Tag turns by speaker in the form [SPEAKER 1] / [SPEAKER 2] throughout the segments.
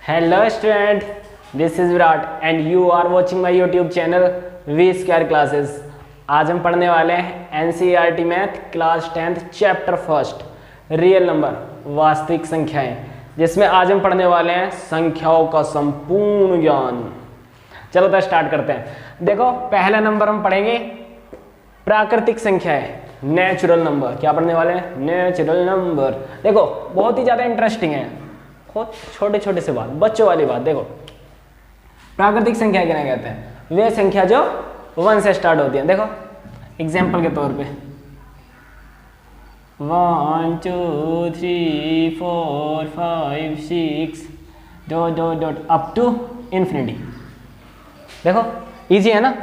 [SPEAKER 1] Hello student, this is Virat and you are watching my YouTube channel V Square Classes। आज हम पढ़ने वाले हैं NCERT math class 10th chapter first real number वास्तविक संख्याएं, जिसमें आज हम पढ़ने वाले हैं संख्याओं का संपूर्ण ज्ञान। चलो तो स्टार्ट करते हैं। देखो पहला नंबर हम पढ़ेंगे प्राकृतिक संख्याएं, नेचुरल नंबर। क्या पढ़ने वाले हैं? Natural number. देखो बहुत ही ज्यादा इंटरेस्टिंग है, बहुत छोटे छोटे से बात, बच्चों वाली बात। देखो प्राकृतिक संख्या क्या कहते हैं? वे संख्या जो 1 से स्टार्ट होती है। देखो एग्जाम्पल के तौर पे 1 2 3 4 5 6 डॉट अप टू इन्फिनिटी। देखो इजी है ना।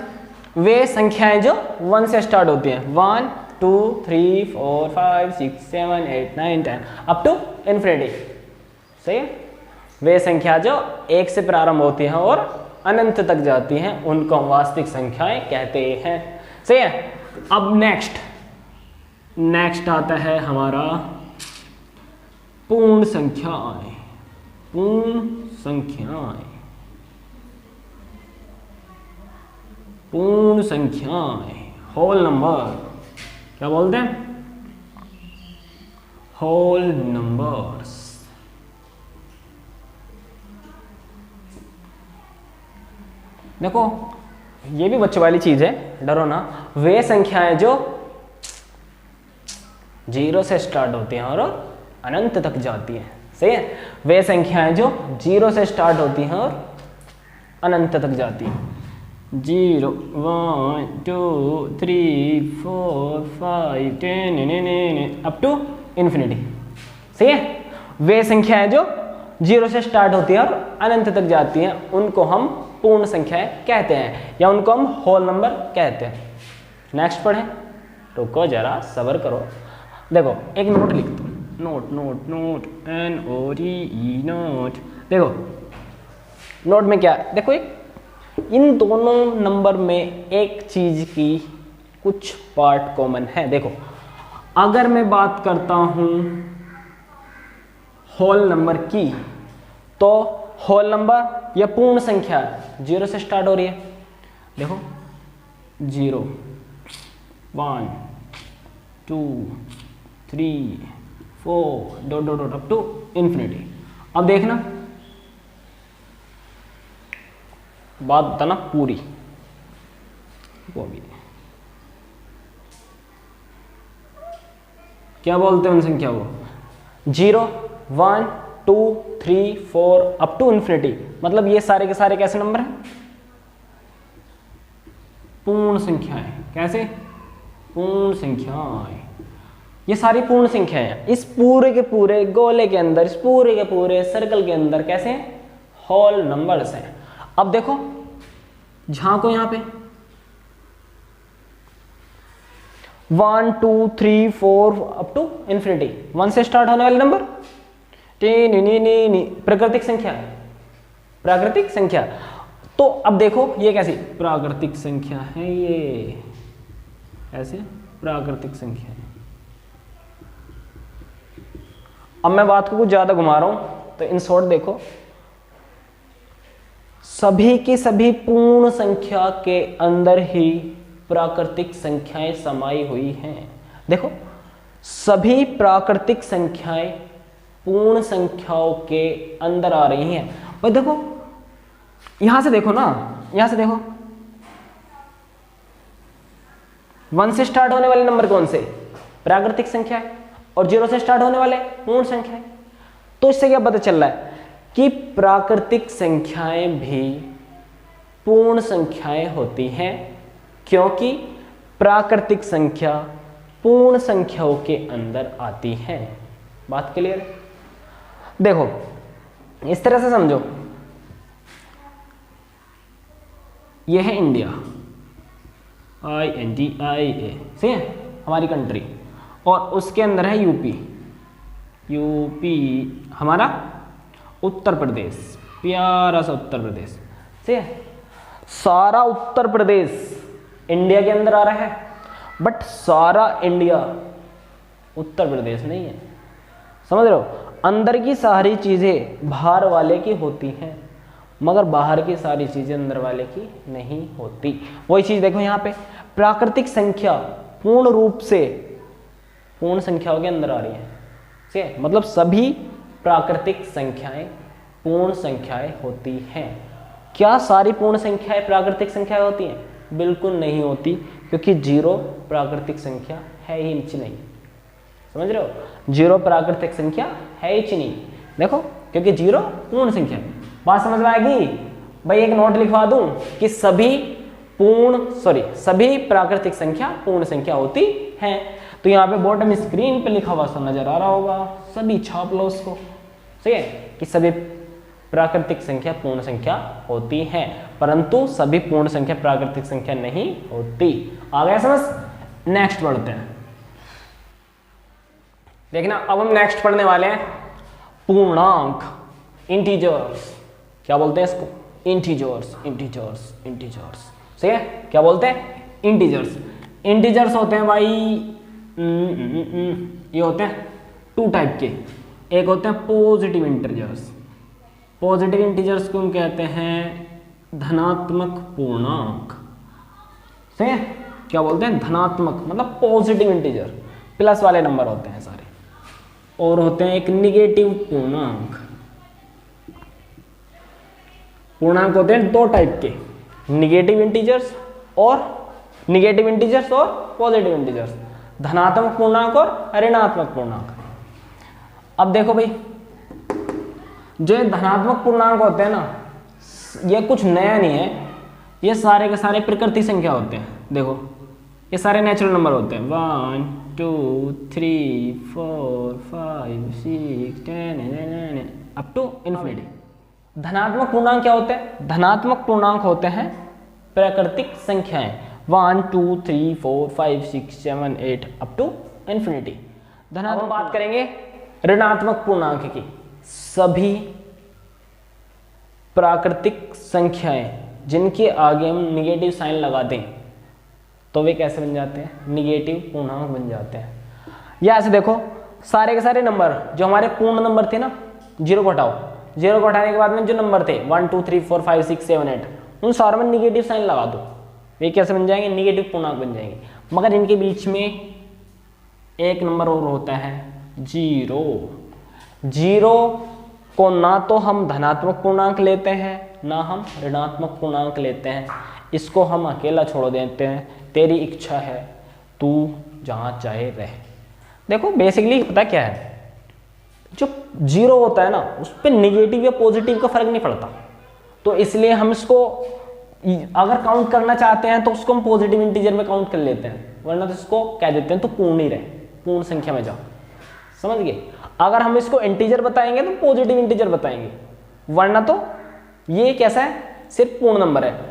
[SPEAKER 1] वे संख्याएं जो 1 से स्टार्ट होती हैं, 1 2 3 4 5 6 7 8 9 10 अप टू इन्फिनिटी। सही है। वे संख्या जो 1 से प्रारंभ होती हैं और अनंत तक जाती हैं, उनको हम वास्तविक संख्याएं कहते हैं। सही है। अब नेक्स्ट आता है हमारा पूर्ण संख्याएं। पूर्ण संख्याएं, पूर्ण संख्याएं, होल नंबर। क्या बोलते हैं? Whole numbers. देखो ये भी बच्चों वाली चीज है, डरो ना। वे संख्याएं जो 0 से स्टार्ट होती हैं और अनंत तक जाती हैं। सही है। वे संख्याएं जो 0 से स्टार्ट होती हैं और अनंत तक जाती हैं। 0 1 2 3 4 5 10 अप टू इन्फिनिटी। सही है। वे संख्याएं जो 0 से स्टार्ट होती हैं और अनंत तक जाती हैं, उनको हम पूर्ण संख्याएं कहते हैं, या उनको हम होल नंबर कहते हैं। नेक्स्ट पढ़ें। रुको जरा, सब्र करो। देखो एक नोट लिख दो। Note note note NOTE note. देखो नोट में क्या? देखो एक इन दोनों नंबर में एक चीज की कुछ पार्ट कॉमन है। देखो अगर मैं बात करता हूं होल नंबर की, तो होल नंबर या पूर्ण संख्या 0 से स्टार्ट हो रही है। देखो 0 1 2 3 4 डॉट अप टू इन्फिनिटी। अब देखना, बात बताना पूरी। वो भी क्या बोलते हैं उन संख्या को? 0 1 2 3 4 अप टू इन्फिनिटी। मतलब ये सारे के सारे कैसे नंबर हैं? पूर्ण संख्याएं। कैसे? पूर्ण संख्याएं। ये सारी पूर्ण संख्याएं हैं। इस पूरे के पूरे गोले के अंदर, इस पूरे के पूरे सर्कल के अंदर कैसे हैं? होल नंबर्स हैं। अब देखो झांको यहां पे 1 2 3 4 अप टू इन्फिनिटी। 1 से स्टार्ट होने वाले नंबर प्राकृतिक संख्या। प्राकृतिक संख्या। तो अब देखो ये कैसी प्राकृतिक संख्या है? ये ऐसे प्राकृतिक संख्या है। अब मैं बात को कुछ ज्यादा घुमा रहा हूं, तो इन शॉर्ट देखो, सभी की सभी पूर्ण संख्या के अंदर ही प्राकृतिक संख्याएं समाई हुई हैं। देखो सभी प्राकृतिक संख्याएं पूर्ण संख्याओं के अंदर आ रही हैं। भाई देखो यहां से देखो ना, यहां से देखो 1 से स्टार्ट होने वाले नंबर कौन से? प्राकृतिक संख्या है। और 0 से स्टार्ट होने वाले पूर्ण संख्या है। तो इससे क्या पता चल रहा है कि प्राकृतिक संख्याएं भी पूर्ण संख्याएं होती हैं, क्योंकि प्राकृतिक संख्या पूर्ण संख्याओं के अंदर आती है। बात क्लियर है? देखो इस तरह से समझो, यह है इंडिया, INDIA। सही है, हमारी कंट्री। और उसके अंदर है यूपी हमारा उत्तर प्रदेश, प्यारा सा उत्तर प्रदेश। सही है। सारा उत्तर प्रदेश इंडिया के अंदर आ रहा है, बट सारा इंडिया उत्तर प्रदेश नहीं है। समझ रहे हो? अंदर की सारी चीजें बाहर वाले की होती हैं, मगर बाहर की सारी चीजें अंदर वाले की नहीं होती। वही चीज देखो यहाँ पे, प्राकृतिक संख्या पूर्ण रूप से पूर्ण संख्याओं के अंदर आ रही है, ठीक है, मतलब सभी प्राकृतिक संख्याएं पूर्ण संख्याएं होती हैं। क्या सारी पूर्ण संख्याएं प्राकृतिक संख्याएं होती हैं? बिल्कुल नहीं होती, क्योंकि 0 प्राकृतिक संख्या है ही नहीं। समझ रहे हो, 0 प्राकृतिक संख्या है ही नहीं। देखो, क्योंकि 0 पूर्ण संख्या है। बात समझ में आएगी? भाई एक नोट लिखवा दूं कि सभी प्राकृतिक संख्या पूर्ण संख्या होती हैं। तो यहाँ पे बॉटम स्क्रीन पे लिखा हुआ सा नजर आ रहा होगा, सभी छाप लो उसको, ठीक है, कि सभी प्राकृतिक संख्या पूर्ण संख्या होती हैं, परंतु सभी पूर्ण संख्या प्राकृतिक संख्या नहीं होती। आ गया समझ? नेक्स्ट पढ़ते हैं। देखना, अब हम नेक्स्ट पढ़ने वाले हैं पूर्णांक, इंटीजर्स। क्या बोलते हैं इसको? Integers, integers, integers. ठीक है, क्या बोलते हैं? इंटीजर्स। इंटीजर्स होते हैं भाई, ये होते हैं 2 टाइप के। एक होते हैं पॉजिटिव इंटीजर्स। पॉजिटिव इंटीजर्स को हम कहते हैं धनात्मक पूर्णांक। ठीक है, क्या बोलते हैं? धनात्मक, मतलब पॉजिटिव इंटीजर, प्लस वाले नंबर होते हैं सारे। और होते हैं एक निगेटिव पूर्णांक। पूर्णांक होते हैं 2 टाइप के, निगेटिव इंटीजर्स और पॉजिटिव इंटीजर्स, धनात्मक पूर्णांक और ऋणात्मक पूर्णांक। अब देखो भाई, जो ये धनात्मक पूर्णांक होते हैं ना, ये कुछ नया नहीं है, ये सारे के सारे प्रकृति संख्या होते हैं। देखो, ये सारे नेचुरल नंबर होते हैं, 1 2 3 4 5 6 10 अप टू इन्फिनिटी। धनात्मक पूर्णांक क्या होते हैं? धनात्मक पूर्णांक होते हैं प्राकृतिक संख्याएं, 1 2 3 4 5 6 7 8 अप टू इन्फिनिटी। धनात्मक बात करेंगे ऋणात्मक पूर्णांक की। सभी प्राकृतिक संख्याएं जिनके आगे हम निगेटिव साइन लगा दें तो वे कैसे बन जाते हैं? निगेटिव पूर्णांक बन जाते हैं। या ऐसे देखो, सारे के सारे नंबर जो हमारे पूर्ण नंबर थे ना, 0 को हटाओ, 0 को हटाने के बाद में जो नंबर थे 1 2 3 4 5 6 7 8, उन सारों में निगेटिव साइन लगा दो, वे कैसे बन जाएंगे? निगेटिव पूर्णांक बन जाएंगे। मगर इनके बीच में एक नंबर और होता है 0। 0 को ना तो हम धनात्मक पूर्णांक लेते हैं, ना हम ऋणात्मक पूर्णांक लेते हैं। इसको हम अकेला छोड़ देते हैं, तेरी इच्छा है, तू जहां चाहे रह। देखो बेसिकली पता क्या है, जो 0 होता है ना, उस पर निगेटिव या पॉजिटिव का फर्क नहीं पड़ता। तो इसलिए हम इसको अगर काउंट करना चाहते हैं तो उसको हम पॉजिटिव इंटीजर में काउंट कर लेते हैं, वरना तो इसको कह देते हैं तो पूर्ण ही रहे, पूर्ण संख्या में जाओ। समझ गए? अगर हम इसको इंटीजर बताएंगे तो पॉजिटिव इंटीजर बताएंगे, वरना तो ये कैसा है? सिर्फ पूर्ण नंबर है।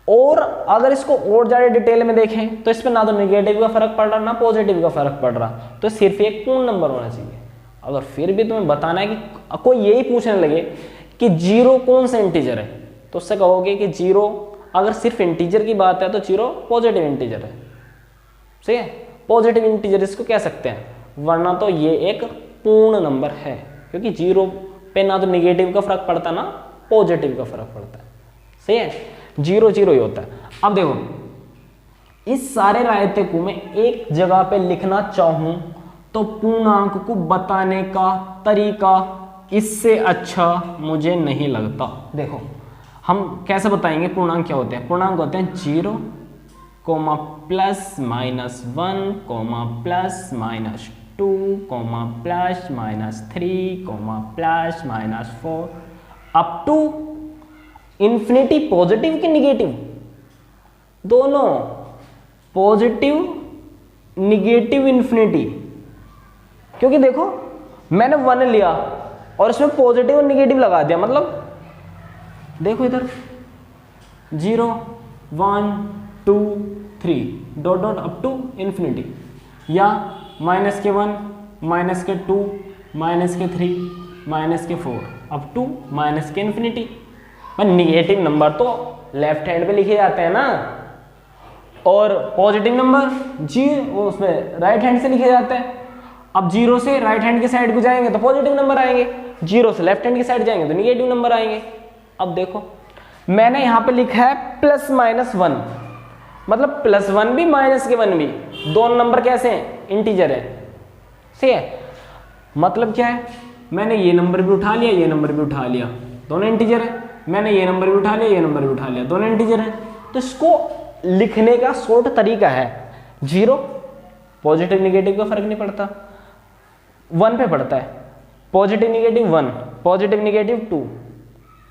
[SPEAKER 1] और अगर इसको और ज्यादा डिटेल में देखें तो इसमें ना तो निगेटिव का फर्क पड़ रहा, ना पॉजिटिव का फर्क पड़ रहा, तो सिर्फ एक पूर्ण नंबर होना चाहिए। अगर फिर भी तुम्हें बताना है कि कोई यही पूछने लगे कि 0 कौन सा इंटीजर है, तो उससे कहोगे कि 0 अगर सिर्फ इंटीजर की बात है तो 0 पॉजिटिव इंटीजर है। ठीक है, पॉजिटिव इंटीजर इसको कह सकते हैं, वरना तो ये एक पूर्ण नंबर है, क्योंकि 0 पे ना तो निगेटिव का फर्क पड़ता, ना पॉजिटिव का फर्क पड़ता है। सही है, 0 0 ही होता है। अब देखो, इस सारे रायते को मैं एक जगह पे लिखना चाहूं तो पूर्णांक को बताने का तरीका इससे अच्छा मुझे नहीं लगता। देखो, हम कैसे बताएंगे पूर्णांक क्या होते हैं? पूर्णांक होते हैं 0, plus minus 1, plus minus 2, plus minus 3, plus minus 4 up to infinity. Positive की निगेटिव? दोनों, पॉजिटिव निगेटिव इन्फिनिटी। क्योंकि देखो, मैंने 1 लिया और इसमें पॉजिटिव और निगेटिव लगा दिया, मतलब देखो इधर 0 1 2 3 dot dot up to infinity, या माइनस के 1, माइनस के 2, माइनस के 3, माइनस के 4 अप टू माइनस के इन्फिनिटी। निगेटिव नंबर तो लेफ्ट हैंड पे लिखे जाते हैं ना, और पॉजिटिव नंबर जी वो उसमें राइट हैंड से लिखे जाते हैं। अब जीरो से राइट हैंड की साइड को जाएंगे तो पॉजिटिव नंबर आएंगे, जीरो से लेफ्ट हैंड की साइड जाएंगे तो निगेटिव नंबर आएंगे। अब देखो मैंने यहां पे लिखा है प्लस माइनस वन, मतलब प्लस वन भी माइनस के वन भी, दोनों नंबर कैसे हैं, इंटीजर है, सही है। मतलब क्या है, मैंने ये नंबर भी उठा लिया, ये नंबर भी उठा लिया, दोनों इंटीजर है। मैंने ये नंबर भी उठा लिया, ये नंबर भी उठा लिया, दोनों इंटीजर है। तो इसको लिखने का शॉर्ट तरीका है जीरो, पॉजिटिव निगेटिव का फर्क नहीं पड़ता, वन पे पड़ता है, positive negative one, positive negative two,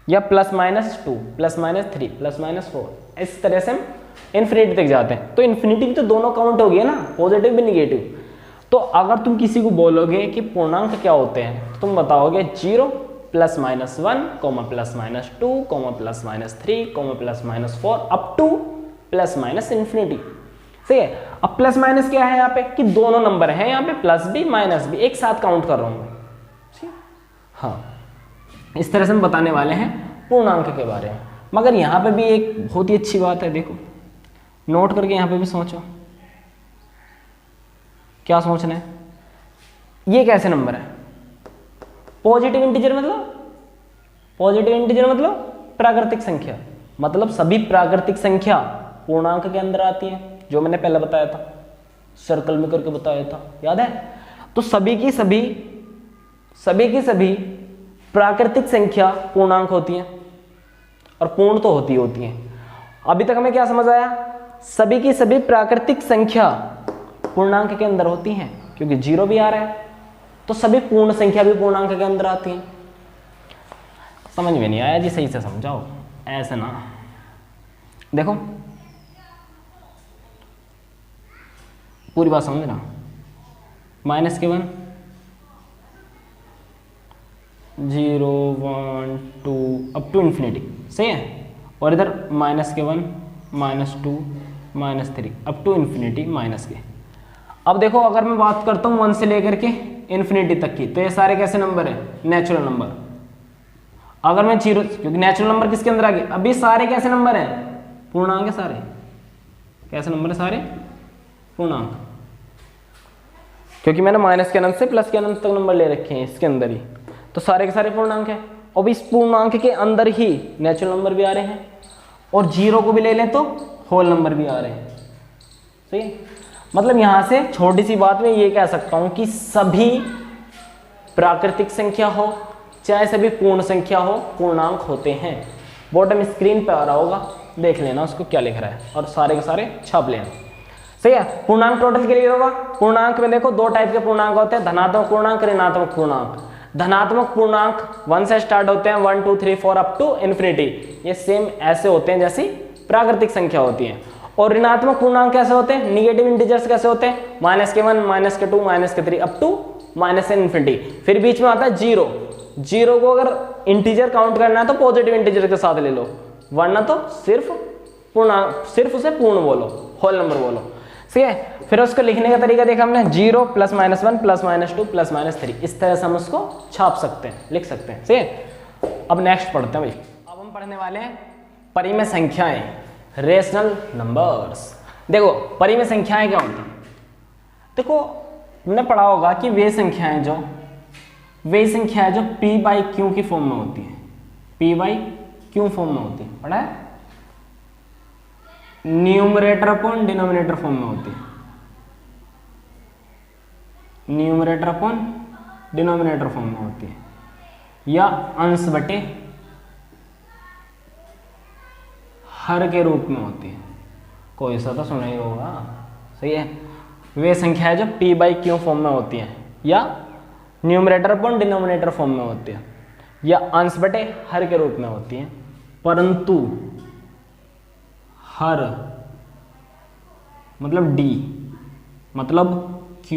[SPEAKER 1] या plus minus two, plus minus three, plus minus four, इस तरह से हम इन्फिनिटी तक जाते हैं। तो इन्फिनिटी तो दोनों काउंट हो गया ना, पॉजिटिव भी निगेटिव। तो अगर तुम किसी को बोलोगे कि पूर्णांक क्या होते हैं तो तुम बताओगे zero, plus minus one, coma plus minus to, coma plus minus three, coma plus minus four, up to plus minus infinity, सही है। अब प्लस माइनस क्या है यहाँ पे कि दोनों नंबर हैं यहाँ पे, प्लस भी माइनस भी एक साथ काउंट कर रहा हूँ मैं, हाँ। इस तरह से हम बताने वाले हैं पूर्णांक के बारे में। मगर यहाँ पे भी एक बहुत ही अच्छी बात है, देखो नोट करके यहाँ पे भी सोचो, क्या सोचना है, ये कैसे नंबर है, पॉजिटिव इंटीजर मतलब, पॉजिटिव इंटीजर मतलब प्राकृतिक संख्या, मतलब सभी प्राकृतिक संख्या पूर्णांक के अंदर आती हैं, जो मैंने पहले बताया था, सर्कल में करके बताया था, याद है। तो सभी की सभी प्राकृतिक संख्या पूर्णांक होती हैं, और पूर्ण तो होती हैं। अभी तक हमें क्या समझ आया, सभी की सभी प्राकृतिक संख्या पूर्णांक के अंदर होती हैं, क्योंकि जीरो भी आ रहा है, तो सभी पूर्ण संख्या भी पूर्णांक के अंदर आती हैं। समझ में नहीं आया जी, सही से समझाओ, ऐसे ना। देखो पूरी बात समझना, माइनस के one, zero, one, two, up to infinity, सही है। और इधर माइनस के one, minus two, minus three, up to infinity minus के। अब देखो अगर मैं बात करता हूँ वन से लेकर के इन्फिनिटी तक की, तो ये सारे कैसे नंबर है, नेचुरल नंबर। अगर मैं जीरो, क्योंकि नेचुरल नंबर किसके अंदर आ गए, अभी सारे कैसे नंबर हैं, पूर्णांक है सारे, कैसे नंबर है सारे, पूर्णांक, क्योंकि मैंने माइनस के अनंत से प्लस के अनंत तक नंबर ले रखे हैं इसके अंदर ही, तो सारे के सारे पूर्णांक है। और इस पूर्णांक के अंदर ही नेचुरल नंबर भी आ रहे हैं, और जीरो को भी ले लें तो होल नंबर भी आ रहे हैं, सही। मतलब यहां से छोटी सी बात में ये कह सकता हूं कि सभी प्राकृतिक संख्या हो चाहे सभी पूर्ण संख्या हो, पूर्णांक होते हैं। बॉटम स्क्रीन पे आ रहा होगा, देख लेना उसको क्या लिख रहा है, और सारे के सारे छाप लेना, सही है। पूर्णांक टोटल के लिए होगा, पूर्णांक में देखो दो टाइप के पूर्णांक होते हैं, धनात्मक पूर्णांक, ऋणात्मक पूर्णांक। धनात्मक पूर्णांक वन से स्टार्ट होते हैं, 1 2 3 4 अप टू इन्फिनिटी, ये सेम ऐसे होते हैं जैसी प्राकृतिक संख्या होती है। और ऋणात्मक पूर्णांक कैसे होते हैं, निगेटिव इंटीजर्स कैसे होते हैं, माइनस के वन, माइनस के टू, माइनस के three, up to minus infinity. फिर बीच में आता है जीरो, जीरो को अगर इंटीजर काउंट करना है तो पॉजिटिव इंटीजर के साथ ले लो, वरना तो सिर्फ पूर्णांक, सिर्फ उसे पूर्ण बोलो, होल नंबर बोलो, सही है। फिर उसको लिखने का तरीका देखा हमने, zero plus minus one plus minus two plus minus three, इस तरह से हम उसको छाप सकते हैं, लिख सकते हैं, सही है। अब नेक्स्ट पढ़ते हैं भाई, अब हम पढ़ने वाले हैं परिमेय संख्याएं, रेशनल नंबर्स। देखो परिमेय संख्याएं क्या होती हैं, देखो तुमने पढ़ा होगा कि वे संख्याएं जो p बाई क्यू की फॉर्म में होती हैं, p बाई क्यू फॉर्म में होती है, पढ़ा है, न्यूमरेटर अपॉन डिनोमिनेटर फॉर्म में होती है, न्यूमरेटर अपॉन डिनोमिनेटर फॉर्म में होती है, या अंश बटे हर के रूप में होती है, कोई सा तो सुना ही होगा, सही है। वे संख्या है जो p बाई क्यू फॉर्म में होती है, या न्यूमरेटर अपॉन डिनोमिनेटर फॉर्म में होती है, या अंश बटे हर के रूप में होती है, परंतु हर मतलब d मतलब q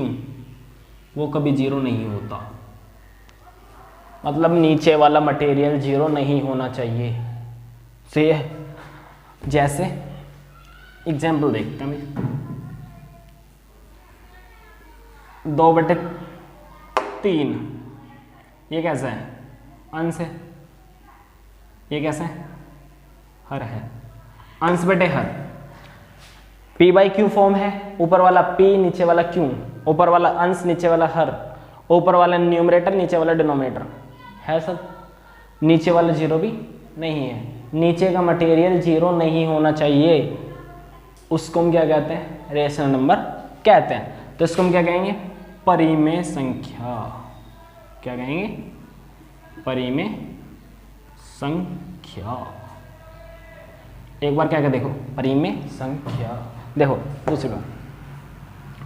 [SPEAKER 1] वो कभी जीरो नहीं होता, मतलब नीचे वाला मटेरियल जीरो नहीं होना चाहिए, सही है। जैसे एग्जाम्पल देखते हैं, 2/3, ये कैसा है, अंश है, ये कैसा है, हर है, अंश बटे हर, p बाई क्यू फॉर्म है, ऊपर वाला p नीचे वाला q, ऊपर वाला अंश नीचे वाला हर, ऊपर वाला न्यूमरेटर नीचे वाला डिनोमिनेटर है सब, नीचे वाला जीरो भी नहीं है, नीचे का मटेरियल जीरो नहीं होना चाहिए, उसको हम क्या कहते हैं, रेशनल नंबर कहते हैं। तो इसको हम क्या कहेंगे, परिमेय संख्या। क्या कहेंगे, परिमेय संख्या। एक बार क्या क्या देखो, परिमेय संख्या। देखो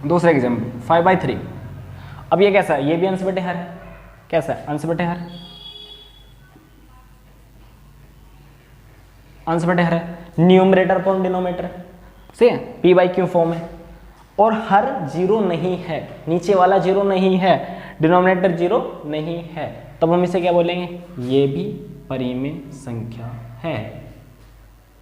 [SPEAKER 1] दूसरा एग्जाम्पल 5/3। अब ये कैसा है, ये भी अंश बटे हर है। कैसा है, अंश बटे हर, अंश बटे हर है, न्यूमरेटर अपॉन डिनोमिनेटर सही है, p बाई क्यू फॉर्म है, और हर जीरो नहीं है, नीचे वाला जीरो नहीं है, डिनोमिनेटर जीरो नहीं है, तब हम इसे क्या बोलेंगे, ये भी परिमेय संख्या है।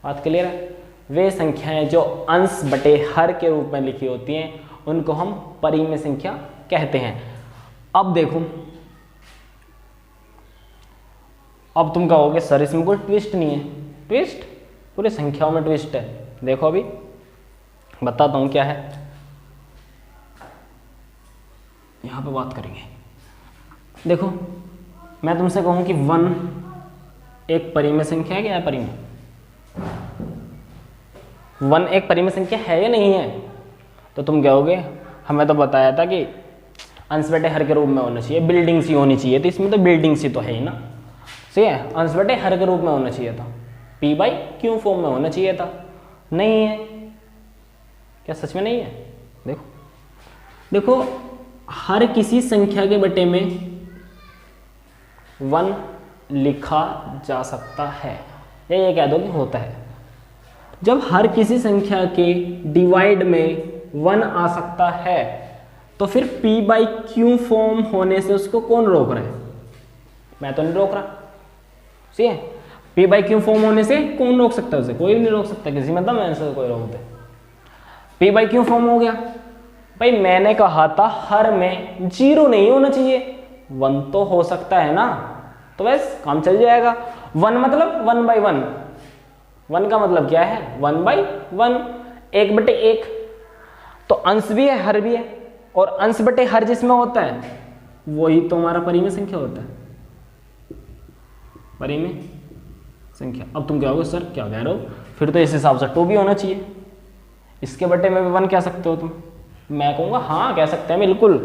[SPEAKER 1] बात क्लियर है। वे संख्याएं जो अंश बटे हर के रूप में लिखी होती हैं उनको हम परिमेय संख्या कहते हैं। अब देखो, अब तुम कहोगे सर इसमें कोई ट्विस्ट नहीं है। ट्विस्ट, पूरी संख्याओं में ट्विस्ट है। देखो अभी बताता हूं क्या है, यहां पे बात करेंगे। देखो मैं तुमसे कहूं कि 1 एक परिमेय संख्या है क्या अपरिमेय? 1 एक परिमेय संख्या है या नहीं है? तो तुम कहोगे हमें तो बताया था कि अंश बटे हर के रूप में होना चाहिए, बिल्डिंग सी होनी चाहिए, तो इसमें तो बिल्डिंग सी तो है ही ना, सही है, अंश बटे हर के रूप में होना चाहिए था, p बाई क्यू फॉर्म में होना चाहिए था, नहीं है। क्या सच में नहीं है? देखो देखो, हर किसी संख्या के बटे में 1 लिखा जा सकता है, या ये कह दो कि होता है। जब हर किसी संख्या के डिवाइड में 1 आ सकता है तो फिर p बाई क्यू फॉर्म होने से उसको कौन रोक रहा है? मैं तो नहीं रोक रहा, सही है। p बाई क्यू फॉर्म होने से कौन रोक सकता है उसे? कोई नहीं रोक सकता, किसी मतलब मैं से कोई रोक दे। p बाई क्यू फॉर्म हो गया। भाई मैंने कहा था हर में जीरो नहीं होना चाहिए, 1 तो हो सकता है ना, तो बस काम चल जाएगा। 1 मतलब 1/1, 1 का मतलब क्या है, 1/1, 1 बटे 1। तो अंश भी है हर भी है, और अंश बटे हर जिसमें होता है वही तो हमारा परिमेय संख्या होता है, परिमेय संख्या। अब तुम क्या होगे, सर क्या कह रहे हो, फिर तो इस हिसाब से 2 भी होना चाहिए, इसके बटे में भी 1 कह सकते हो तुम। मैं कहूँगा हाँ कह सकते हैं बिल्कुल।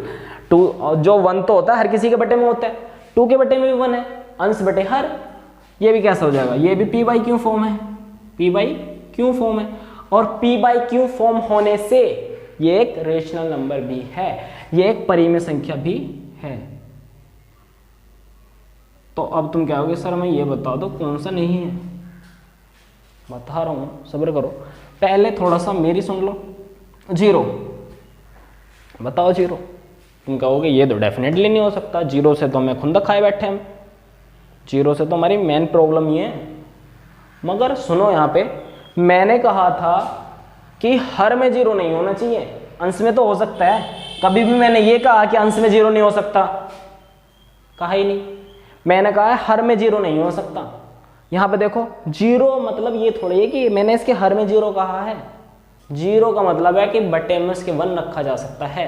[SPEAKER 1] 2 जो 1 तो होता है हर किसी के बटे में होता है, 2 के बटे में भी 1 है, अंश बटे हर। ये भी कैसा हो जाएगा, ये भी p बाई क्यू फॉर्म है, p बाई क्यू फॉर्म है, और p बाई क्यू फॉर्म होने से ये एक रेशनल नंबर भी है, ये एक परिमेय संख्या भी है। तो अब तुम क्या कहोगे, सर मैं ये बता दो कौन सा नहीं है। बता रहा हूँ, सब्र करो, पहले थोड़ा सा मेरी सुन लो। 0 बताओ, 0। तुम कहोगे ये तो डेफिनेटली नहीं हो सकता, 0 से तो हमें खुंदक खाए बैठे हम, 0 से तो हमारी मेन प्रॉब्लम ये है। मगर सुनो, यहाँ पे मैंने कहा था कि हर में 0 नहीं होना चाहिए, अंश में तो हो सकता है। कभी भी मैंने ये कहा कि अंश में 0 नहीं हो सकता, कहा ही नहीं। मैंने कहा है हर में 0 नहीं हो सकता। यहाँ पे देखो 0 मतलब ये थोड़ी है कि मैंने इसके हर में 0 कहा है, 0 का मतलब है कि बटे में इसके 1 रखा जा सकता है,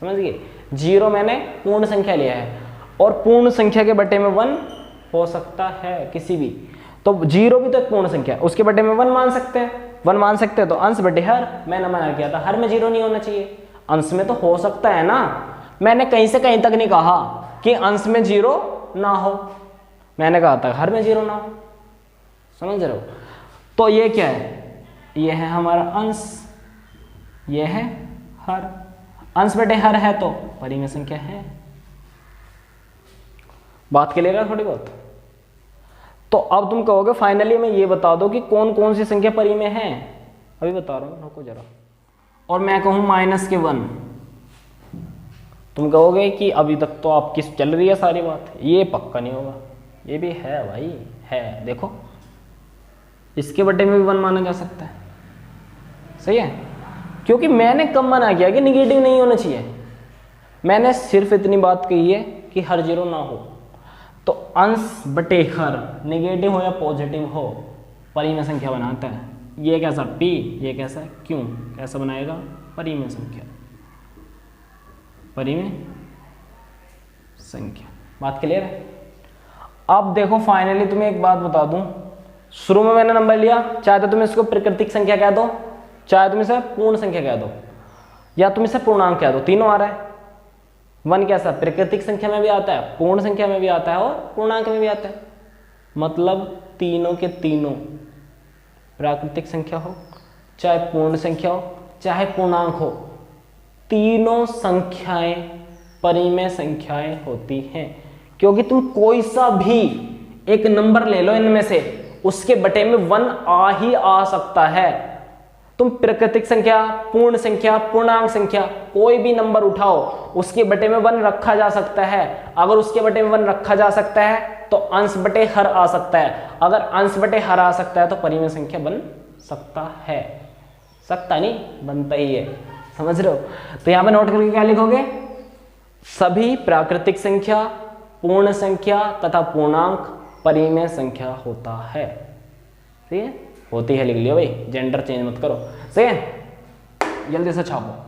[SPEAKER 1] समझ गए। 0 मैंने पूर्ण संख्या लिया है, और पूर्ण संख्या के बटे में 1 हो सकता है किसी भी, तो 0 भी तो एक पूर्ण संख्या है, उसके बटे में 1 मान सकते हैं। 1 मान सकते हैं तो अंश बटे हर, मैंने मना किया था हर में 0 नहीं होना चाहिए, अंश में तो हो सकता है ना। मैंने कहीं से कहीं तक नहीं कहा कि अंश में 0 ना हो, मैंने कहा था हर में 0 ना हो, समझ रहे हो। तो ये क्या है, ये है हमारा अंश, ये है हर, अंश बटे हर है तो परिमेय संख्या है। बात क्लियर है थोड़ी बहुत। तो अब तुम कहोगे फाइनली मैं ये बता दो कि कौन कौन सी संख्या परिमेय है। अभी बता रहा हूँ, रुको जरा। और मैं कहूँ -1, तुम कहोगे कि अभी तक तो आपकी चल रही है सारी बात, ये पक्का नहीं होगा। ये भी है भाई, है, देखो इसके बटे में भी 1 माना जा सकता है, सही है। क्योंकि मैंने कब मना किया कि निगेटिव नहीं होना चाहिए, मैंने सिर्फ इतनी बात कही है कि हर 0 ना हो। तो अंश बटे हर निगेटिव हो या पॉजिटिव हो परिमेय संख्या बनाता है, ये कैसा p, ये कैसा q, कैसा बनाएगा परिमेय संख्या, परिमेय संख्या। बात क्लियर है? अब देखो फाइनली तुम्हें एक बात बता दूं, शुरू में मैंने नंबर लिया, चाहे तो तुम इसको प्राकृतिक संख्या कह दो, चाहे तुम इसे पूर्ण संख्या कह दो, या तुम इसे पूर्णांक कह दो, तीनों आ रहा है। 1 कैसा प्राकृतिक संख्या में भी आता है, पूर्ण संख्या में भी आता है और पूर्णांक में भी आता है। मतलब तीनों के तीनों प्राकृतिक संख्या हो, चाहे पूर्ण संख्या हो, चाहे पूर्णांक हो, तीनों संख्याएं परिमेय संख्याएं होती हैं। क्योंकि तुम कोई सा भी एक नंबर ले लो इनमें से, उसके बटे में 1 आ ही आ सकता है। तुम प्राकृतिक संख्या, पूर्ण संख्या, पूर्णांक संख्या कोई भी नंबर उठाओ, उसके बटे में 1 रखा जा सकता है। अगर उसके बटे में 1 रखा जा सकता है तो अंश बटे हर आ सकता है। अगर अंश बटे हर आ सकता है तो परिमेय संख्या बन सकता है। सकता नहीं, बनता ही है। समझ रहे हो? तो यहां पे नोट करके क्या लिखोगे? सभी प्राकृतिक संख्या, पूर्ण संख्या तथा पूर्णांक परिमेय संख्या होता है। ठीक है, होती है लिख लियो भाई, जेंडर चेंज मत करो। सही है, जल्दी से छापो।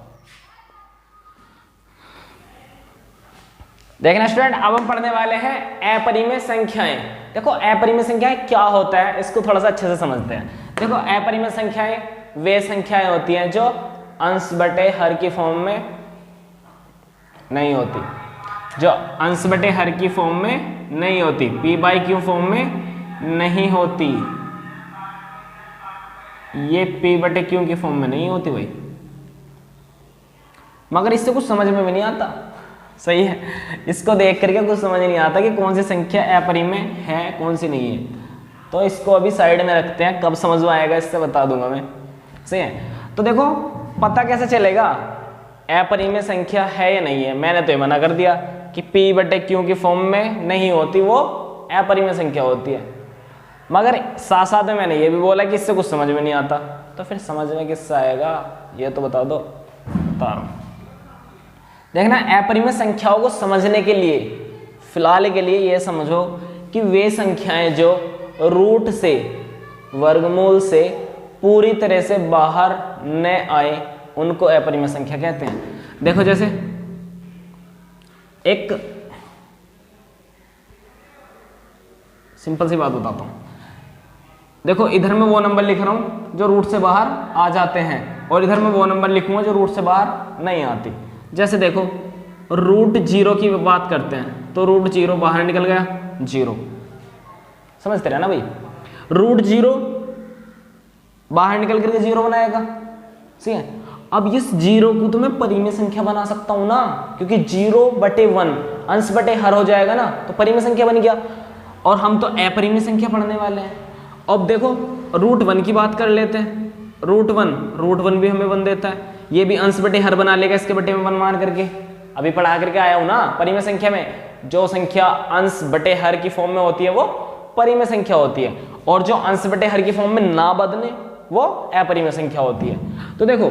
[SPEAKER 1] देखना स्टूडेंट, अब हम पढ़ने वाले हैं अपरिमेय संख्याएं। देखो अपरिमेय संख्याएं क्या होता है, इसको थोड़ा सा अच्छे से समझते हैं। देखो अपरिमेय संख्याएं वे संख्याएं होती हैं जो अंश बटे हर की फॉर्म में नहीं होती, जो अंश बटे हर की फॉर्म में नहीं होती, p/q फॉर्म में नहीं होती, ये p/q की फॉर्म में नहीं होती भाई। मगर इससे कुछ समझ में भी नहीं आता। सही है, इसको देख करके कुछ समझ नहीं आता कि कौन सी संख्या अपरिमेय है, कौन सी नहीं है। तो इसको अभी साइड में रखते हैं, कब समझ में आएगा इससे बता दूंगा मैं। सही है, तो देखो पता कैसे चलेगा अपरिमेय संख्या है या नहीं है। मैंने तो ये मना कर दिया कि p/q की फॉर्म में नहीं होती, वो अपरिमेय संख्या होती है। मगर साथ साथ में मैंने ये भी बोला कि इससे कुछ समझ में नहीं आता। तो फिर समझ में किससे आएगा ये तो बता दो। बता रहा हूं, देखना अपरिमेय संख्याओं को समझने के लिए फिलहाल के लिए ये समझो कि वे संख्याएं जो रूट से, वर्गमूल से पूरी तरह से बाहर न आए उनको अपरिमेय संख्या कहते हैं। देखो जैसे एक सिंपल सी बात बताता हूं। देखो इधर मैं वो नंबर लिख रहा हूं जो रूट से बाहर आ जाते हैं, और इधर मैं वो नंबर लिखूंगा जो रूट से बाहर नहीं आती। जैसे देखो √0 की बात करते हैं तो √0 बाहर निकल गया 0, समझते रहे ना भाई। √0 बाहर निकल करके 0 बनाएगा। ठीक है, अब इस 0 को तो मैं परिमेय संख्या बना सकता हूं ना, क्योंकि 0/1 अंश बटे हर हो जाएगा ना, तो परिमेय संख्या बन गया। और हम तो अपरिमेय संख्या पढ़ने वाले हैं। अब देखो √1 की बात कर लेते हैं। √1 भी हमें 1 देता है, ये भी अंश बटे हर बना लेगा इसके बटे में 1 मान करके। अभी पढ़ा करके आया हूं ना, परिमेय संख्या में जो संख्या अंश बटे हर की फॉर्म में होती है वो परिमेय संख्या होती है, और जो अंश बटे हर की फॉर्म में ना बदले वो अपरिमेय संख्या होती है। तो देखो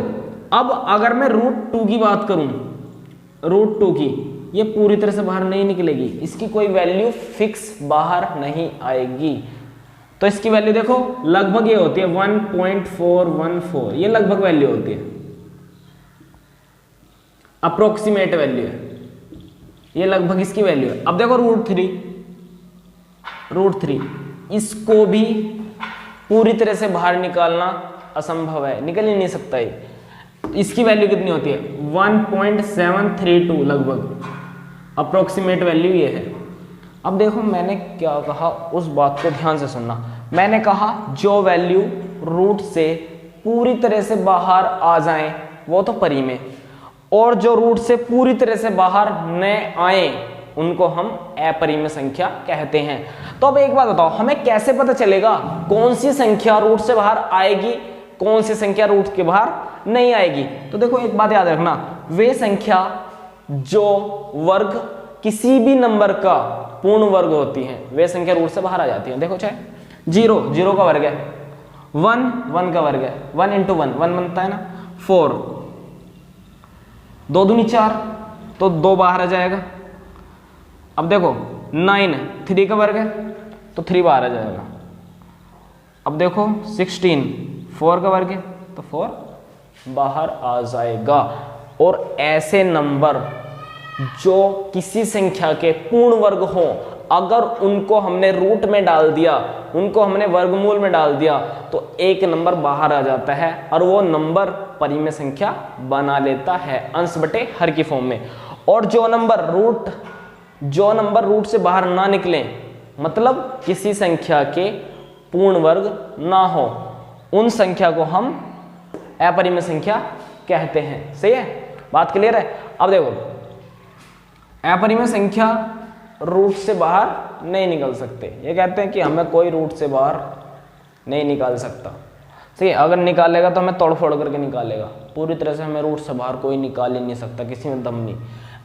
[SPEAKER 1] अब अगर मैं √2 की बात करूं, √2 की, ये पूरी तरह से बाहर नहीं निकलेगी, इसकी कोई वैल्यू फिक्स बाहर नहीं आएगी। तो इसकी वैल्यू देखो लगभग ये होती है 1.414, ये लगभग वैल्यू होती है, अप्रोक्सीमेट वैल्यू है, ये लगभग इसकी वैल्यू है। अब देखो √3, इसको भी पूरी तरह से बाहर निकालना असंभव है, निकल ही नहीं सकता है। इसकी वैल्यू कितनी होती है 1.732 लगभग, अप्रोक्सीमेट वैल्यू ये है। अब देखो मैंने क्या कहा, उस बात को ध्यान से सुनना। मैंने कहा जो वैल्यू रूट से पूरी तरह से बाहर आ जाए वो तो परिमेय, और जो रूट से पूरी तरह से बाहर न आए उनको हम अपरिमेय संख्या कहते हैं। तो अब एक बात बताओ, हमें कैसे पता चलेगा कौन सी संख्या रूट से बाहर आएगी, कौन सी संख्या रूट के बाहर नहीं आएगी? तो देखो एक बात याद रखना, वे संख्या जो वर्ग किसी भी नंबर का पूर्ण वर्ग होती हैं वे संख्या रूट से बाहर आ जाती है। देखो चाहे 0 का वर्ग है, 1 का वर्ग है, 1 × 1 बनता है ना, 4, 2 दूनी 4, तो 2 बाहर आ जाएगा। अब देखो 9, 3 का वर्ग है तो 3 बाहर आ जाएगा। अब देखो 16, 4 का वर्ग है तो 4 बाहर आ जाएगा। और ऐसे नंबर जो किसी संख्या के पूर्ण वर्ग हो, अगर उनको हमने रूट में डाल दिया, उनको हमने वर्गमूल में डाल दिया, तो एक नंबर बाहर आ जाता है और वो नंबर परिमेय संख्या बना लेता है अंश बटे हर की फॉर्म में। और जो नंबर रूट से बाहर ना निकले, मतलब किसी संख्या के पूर्ण वर्ग ना हो, उन संख्या को हम अपरिमेय संख्या कहते हैं। सही है, बात क्लियर है। अब देखो, अपरिमेय संख्या रूट से बाहर नहीं निकल सकते। ये कहते हैं कि हमें कोई रूट से बाहर नहीं निकाल सकता। सही है, अगर निकालेगा तो हमें तोड़ फोड़ करके निकालेगा, पूरी तरह से हमें रूट से बाहर कोई निकाल ही नहीं सकता, किसी में दम नहीं।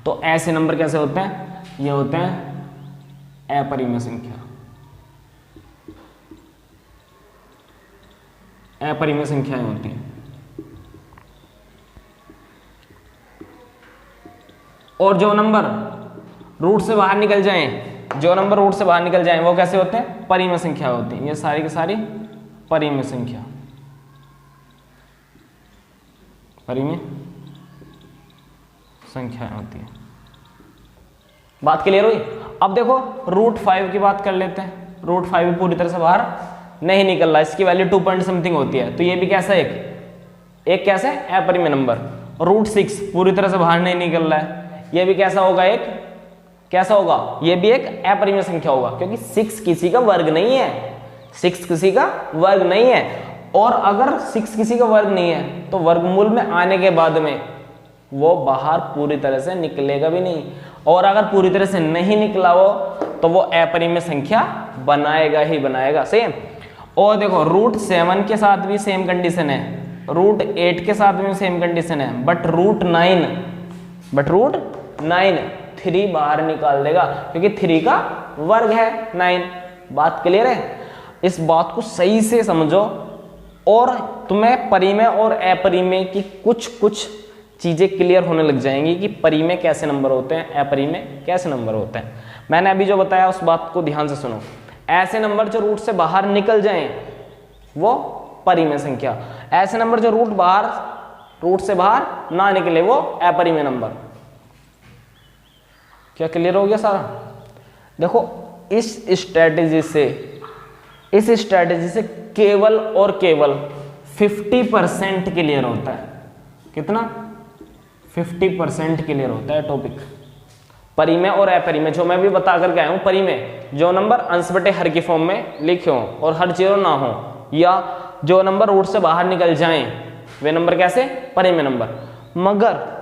[SPEAKER 1] तो ऐसे नंबर कैसे होते हैं? ये होते हैं अपरिमेय संख्या। अपरिमेय संख्याएं होती हैं। और जो नंबर रूट से बाहर निकल जाएं, वो कैसे होते हैं? परिमेय संख्या होती हैं। ये सारी की सारी परिमेय संख्या, परिमेय संख्याएं होती हैं। बात क्लियर हुई? अब देखो रूट 5 की बात कर लेते हैं। रूट 5 पूरी तरह से बाहर नहीं निकल रहा, इसकी वैल्यू 2 पॉइंट समथिंग होती है, तो ये भी कैसा है? एक कैसे अपरिमेय नंबर। रूट 6 पूरी तरह से बाहर नहीं निकल रहा है, ये भी कैसा होगा? कैसा होगा? ये भी एक अपरिमेय संख्या होगा, क्योंकि 6 किसी का वर्ग नहीं है। 6 किसी का वर्ग नहीं है, और अगर 6 किसी का वर्ग नहीं है तो वर्गमूल में आने के बाद में वो बाहर पूरी तरह से निकलेगा भी नहीं, और अगर पूरी तरह से नहीं निकला वो तो वो अपरिमेय संख्या बनाएगा ही बनाएगा। सेम। और देखो रूट 7 के साथ भी सेम कंडीशन है, रूट 8 के साथ भी सेम कंडीशन है, बट रूट 9 3 बाहर निकाल देगा, क्योंकि 3 का वर्ग है 9। बात क्लियर है? इस बात को सही से समझो, और तुम्हें परिमेय और अपरिमेय की कुछ चीजें क्लियर होने लग जाएंगी कि परिमेय कैसे नंबर होते हैं, अपरिमेय कैसे नंबर होते हैं। मैंने अभी जो बताया उस बात को ध्यान से सुनो। ऐसे नंबर जो रूट से बाहर निकल जाएं वो परिमेय संख्या, ऐसे नंबर जो रूट से बाहर ना निकले वो अपरिमेय नंबर। क्या क्लियर हो गया सारा? देखो इस स्ट्रेटेजी से केवल और केवल 50% क्लियर होता है। कितना? 50% क्लियर होता है टॉपिक। परिमेय और अपरिमेय जो मैं भी बता करके आया हूं, परिमेय जो नंबर अंश बटे हर की फॉर्म में लिखे हों और हर जीरो ना हो, या जो नंबर रूट से बाहर निकल जाएं, वे नंबर कैसे? परिमेय नंबर। मगर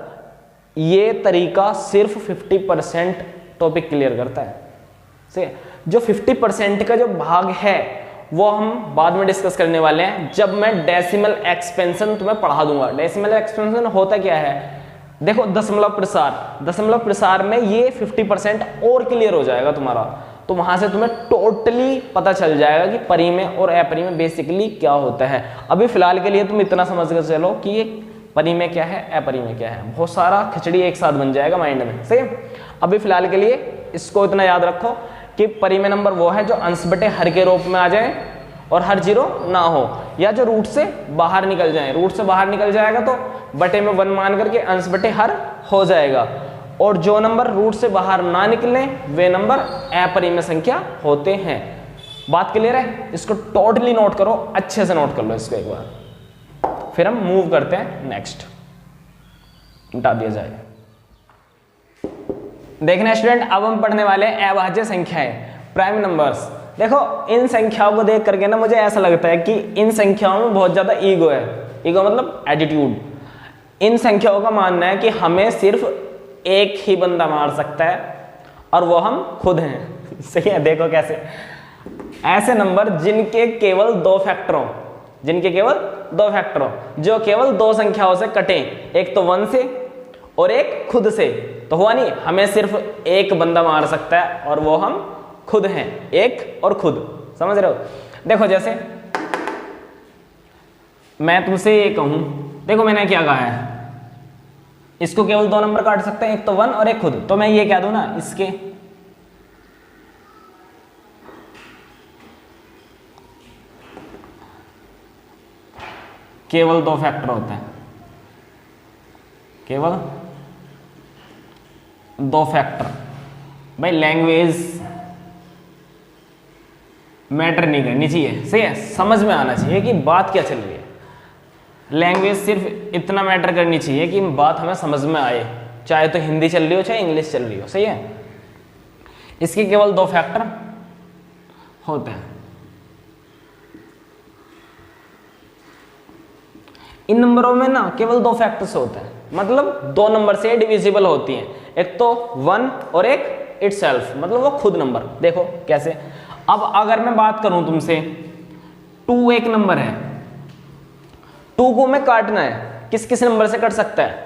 [SPEAKER 1] ये तरीका सिर्फ 50% टॉपिक क्लियर करता है। सही। जो 50% का जो भाग है वो हम बाद में डिस्कस करने वाले हैं, जब मैं डेसिमल एक्सपेंशन तुम्हें पढ़ा दूंगा। डेसिमल एक्सपेंशन होता क्या है? देखो दशमलव प्रसार में ये 50% और क्लियर हो जाएगा तुम्हारा, तो वहां से तुम्हें टोटली पता चल जाएगा कि परिमेय और अपरिमेय बेसिकली क्या होता है। अभी फिलहाल के लिए तुम इतना समझ कर चलो कि ये परिमेय क्या है, अपरिमेय क्या है, बहुत सारा खिचड़ी एक साथ बन जाएगा माइंड में। सही। अभी फिलहाल के लिए इसको इतना याद रखो कि परिमेय नंबर वो है जो अंश बटे हर के रूप में आ जाए और हर जीरो ना हो, या जो रूट से बाहर निकल जाए। रूट से बाहर निकल जाएगा तो बटे में 1 मान करके अंश बटे हर हो जाएगा, और जो नंबर रूट से बाहर ना निकले वे नंबर अपरिमेय संख्या होते हैं। बात क्लियर है? इसको टोटली नोट करो, अच्छे से नोट कर लो इसको एक बार, फिर हम मूव करते हैं नेक्स्ट। मिटा दिया जाएगा। देखना स्टूडेंट, अब हम पढ़ने वाले हैं अभाज्य संख्याएं, प्राइम नंबर्स। देखो इन संख्याओं को देख करके ना मुझे ऐसा लगता है कि इन संख्याओं में बहुत ज्यादा ईगो है। ईगो मतलब एटीट्यूड। इन संख्याओं का मानना है कि हमें सिर्फ एक ही बंदा मार सकता है और वो हम खुद हैं। सही है? देखो कैसे, ऐसे नंबर जिनके केवल 2 फैक्टर हो, जो केवल 2 संख्याओं से कटे, एक तो 1 से और एक खुद से, तो हुआ नहीं, हमें सिर्फ एक बंदा मार सकता है और वो हम खुद हैं, एक और खुद। समझ रहे हो? देखो जैसे मैं तुमसे ये कहूं, देखो मैंने क्या कहा है, इसको केवल 2 नंबर काट सकते हैं, एक तो 1 और एक खुद, तो मैं ये कह दूं ना, इसके केवल दो फैक्टर होते हैं, केवल दो फैक्टर। भाई लैंग्वेज मैटर नहीं करनी चाहिए, सही है, समझ में आना चाहिए कि बात क्या चल रही है। लैंग्वेज सिर्फ इतना मैटर करनी चाहिए कि बात हमें समझ में आए, चाहे तो हिंदी चल रही हो चाहे इंग्लिश चल रही हो, सही है। इसके केवल दो फैक्टर होते हैं। इन नंबरों में ना केवल दो फैक्टर्स होते हैं, मतलब दो नंबर से डिविजिबल होती हैं, एक तो 1 और एक इटसेल्फ, मतलब वो खुद नंबर। देखो कैसे, अब अगर मैं बात करूं तुमसे, 2 एक नंबर है, 2 को हमें काटना है, किस किस नंबर से कट सकता है?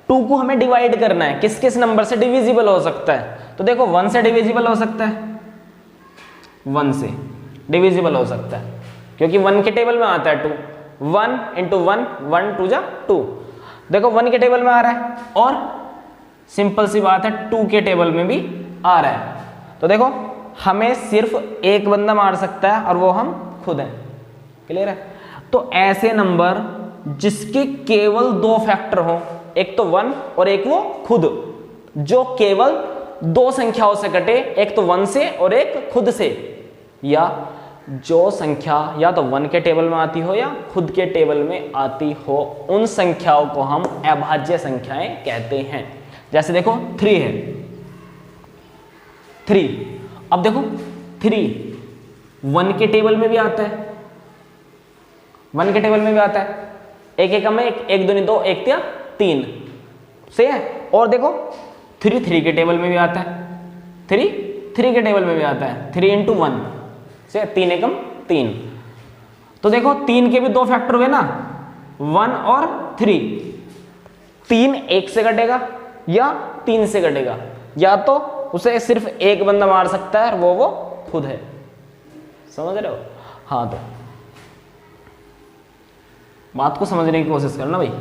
[SPEAKER 1] 2 को हमें डिवाइड करना है, किस किस नंबर से डिविजिबल हो सकता है? तो देखो 1 से डिविजिबल हो सकता है, 1 से डिविजिबल हो सकता है, क्योंकि 1 के टेबल में आता है 2, 1 × 1, 1 2 जा 2। देखो 1 के टेबल में आ रहा है, और सिंपल सी बात है 2 के टेबल में भी आ रहा है। तो देखो हमें सिर्फ एक बंदा मार सकता है और वो हम खुद हैं, क्लियर है। तो ऐसे नंबर जिसके केवल दो फैक्टर हो, एक तो 1 और एक वो खुद, जो केवल दो संख्याओं से कटे, एक तो 1 से और एक खुद से, या जो संख्या या तो 1 के टेबल में आती हो या खुद के टेबल में आती हो, उन संख्याओं को हम अभाज्य संख्याएं कहते हैं। जैसे देखो 3 है, 3, अब देखो 3 1 के टेबल में भी आता है, 1 के टेबल में भी आता है, एक एक में 1 2 2 1 3 3, सही है। और देखो 3 3 के टेबल में भी आता है, 3 3 के टेबल में भी आता है, 3 × 1 से 3 एकम 3। तो देखो 3 के भी दो फैक्टर हुए ना, 1 और 3। 3 1 से कटेगा या 3 से कटेगा, या तो उसे सिर्फ एक बंदा मार सकता है और वो खुद है, समझ रहे हो? हाँ, तो बात को समझने की कोशिश करना भाई।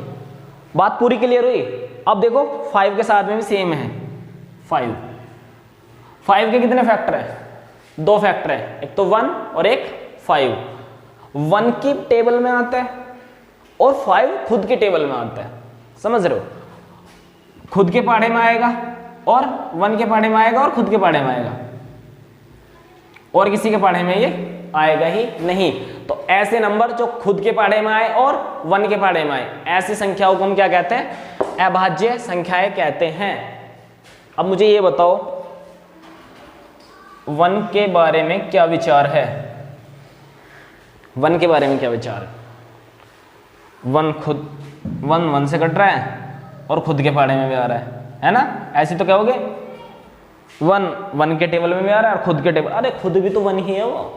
[SPEAKER 1] बात पूरी क्लियर हुई? अब देखो 5 के साथ में भी सेम है, 5 के कितने फैक्टर है? दो फैक्टर है, एक तो 1 और एक 5। 1 की टेबल में आता है और 5 खुद के टेबल में आता है, समझ रहे हो? खुद के पहाड़े में आएगा और 1 के पहाड़े में आएगा और खुद के पहाड़े में आएगा, और किसी के पहाड़े में ये आएगा ही नहीं। तो ऐसे नंबर जो खुद के पहाड़े में आए और 1 के पहाड़े में आए, ऐसी संख्याओं को हम क्या कहते हैं? अभाज्य संख्याएं कहते हैं। अब मुझे ये बताओ 1 के बारे में क्या विचार है? 1 के बारे में क्या विचार है? 1 से कट रहा है और खुद के पहाड़े में भी आ रहा है ना? ऐसे तो क्या हो गए, 1 के टेबल में भी आ रहा है और खुद के टेबल, अरे खुद भी तो 1 ही है, वो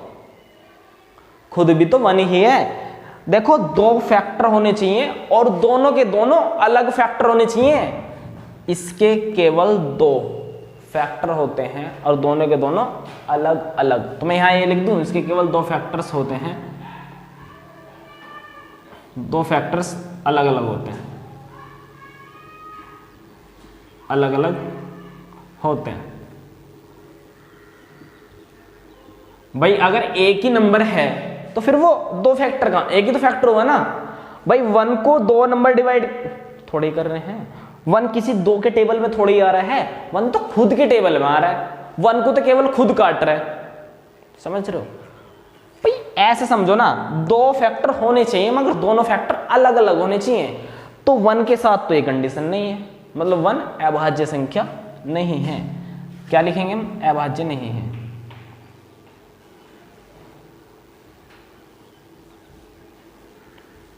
[SPEAKER 1] खुद भी तो 1 ही है। देखो दो फैक्टर होने चाहिए और दोनों के दोनों अलग फैक्टर होने चाहिए। इसके केवल 2 फैक्टर होते हैं और दोनों के दोनों अलग अलग। तो मैं यहां ये लिख दूं, इसके केवल 2 फैक्टर्स होते हैं, 2 फैक्टर्स अलग अलग होते हैं, अलग अलग होते हैं। भाई अगर एक ही नंबर है तो फिर वो 2 फैक्टर का, एक ही तो फैक्टर होगा ना भाई। 1 को 2 नंबर डिवाइड थोड़े कर रहे हैं, 1 किसी 2 के टेबल में थोड़ी आ रहा है, 1 तो खुद के टेबल में आ रहा है, 1 को तो केवल खुद काट रहा है, समझ रहे हो भाई? ऐसे समझो ना, 2 फैक्टर होने चाहिए मगर दोनों फैक्टर अलग अलग होने चाहिए। तो 1 के साथ तो ये कंडीशन नहीं है, मतलब 1 अभाज्य संख्या नहीं है। क्या लिखेंगे हम? अभाज्य नहीं है।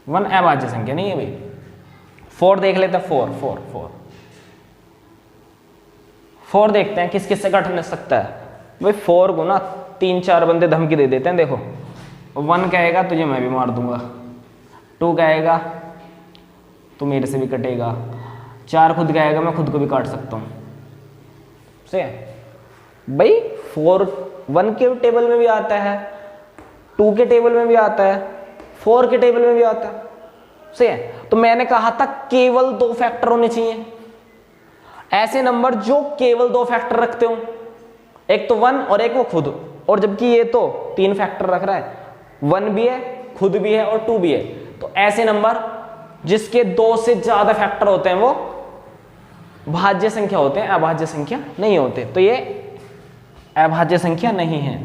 [SPEAKER 1] वन अभाज्य संख्या नहीं है भाई। 4 देख लेते हैं, 4 देखते हैं किस किस से कट सकता है भाई। 4 को ना 3-4 बंदे धमकी दे देते हैं। देखो 1 कहेगा तुझे मैं भी मार दूंगा, 2 कहेगा तू मेरे से भी कटेगा, 4 खुद कहेगा मैं खुद को भी काट सकता हूँ, सही है भाई। 4 1 के टेबल में भी आता है, 2 के टेबल में भी आता है, 4 के टेबल में भी आता है, सही है। तो मैंने कहा था केवल 2 फैक्टर होने चाहिए, ऐसे नंबर जो केवल 2 फैक्टर रखते हो, एक तो 1 और एक वो खुद। और जबकि ये तो 3 फैक्टर रख रहा है, 1 भी है, खुद भी है और 2 भी है। तो ऐसे नंबर जिसके 2 से ज्यादा फैक्टर होते हैं वो भाज्य संख्या होते हैं, अभाज्य संख्या नहीं होते। तो ये अभाज्य संख्या नहीं है,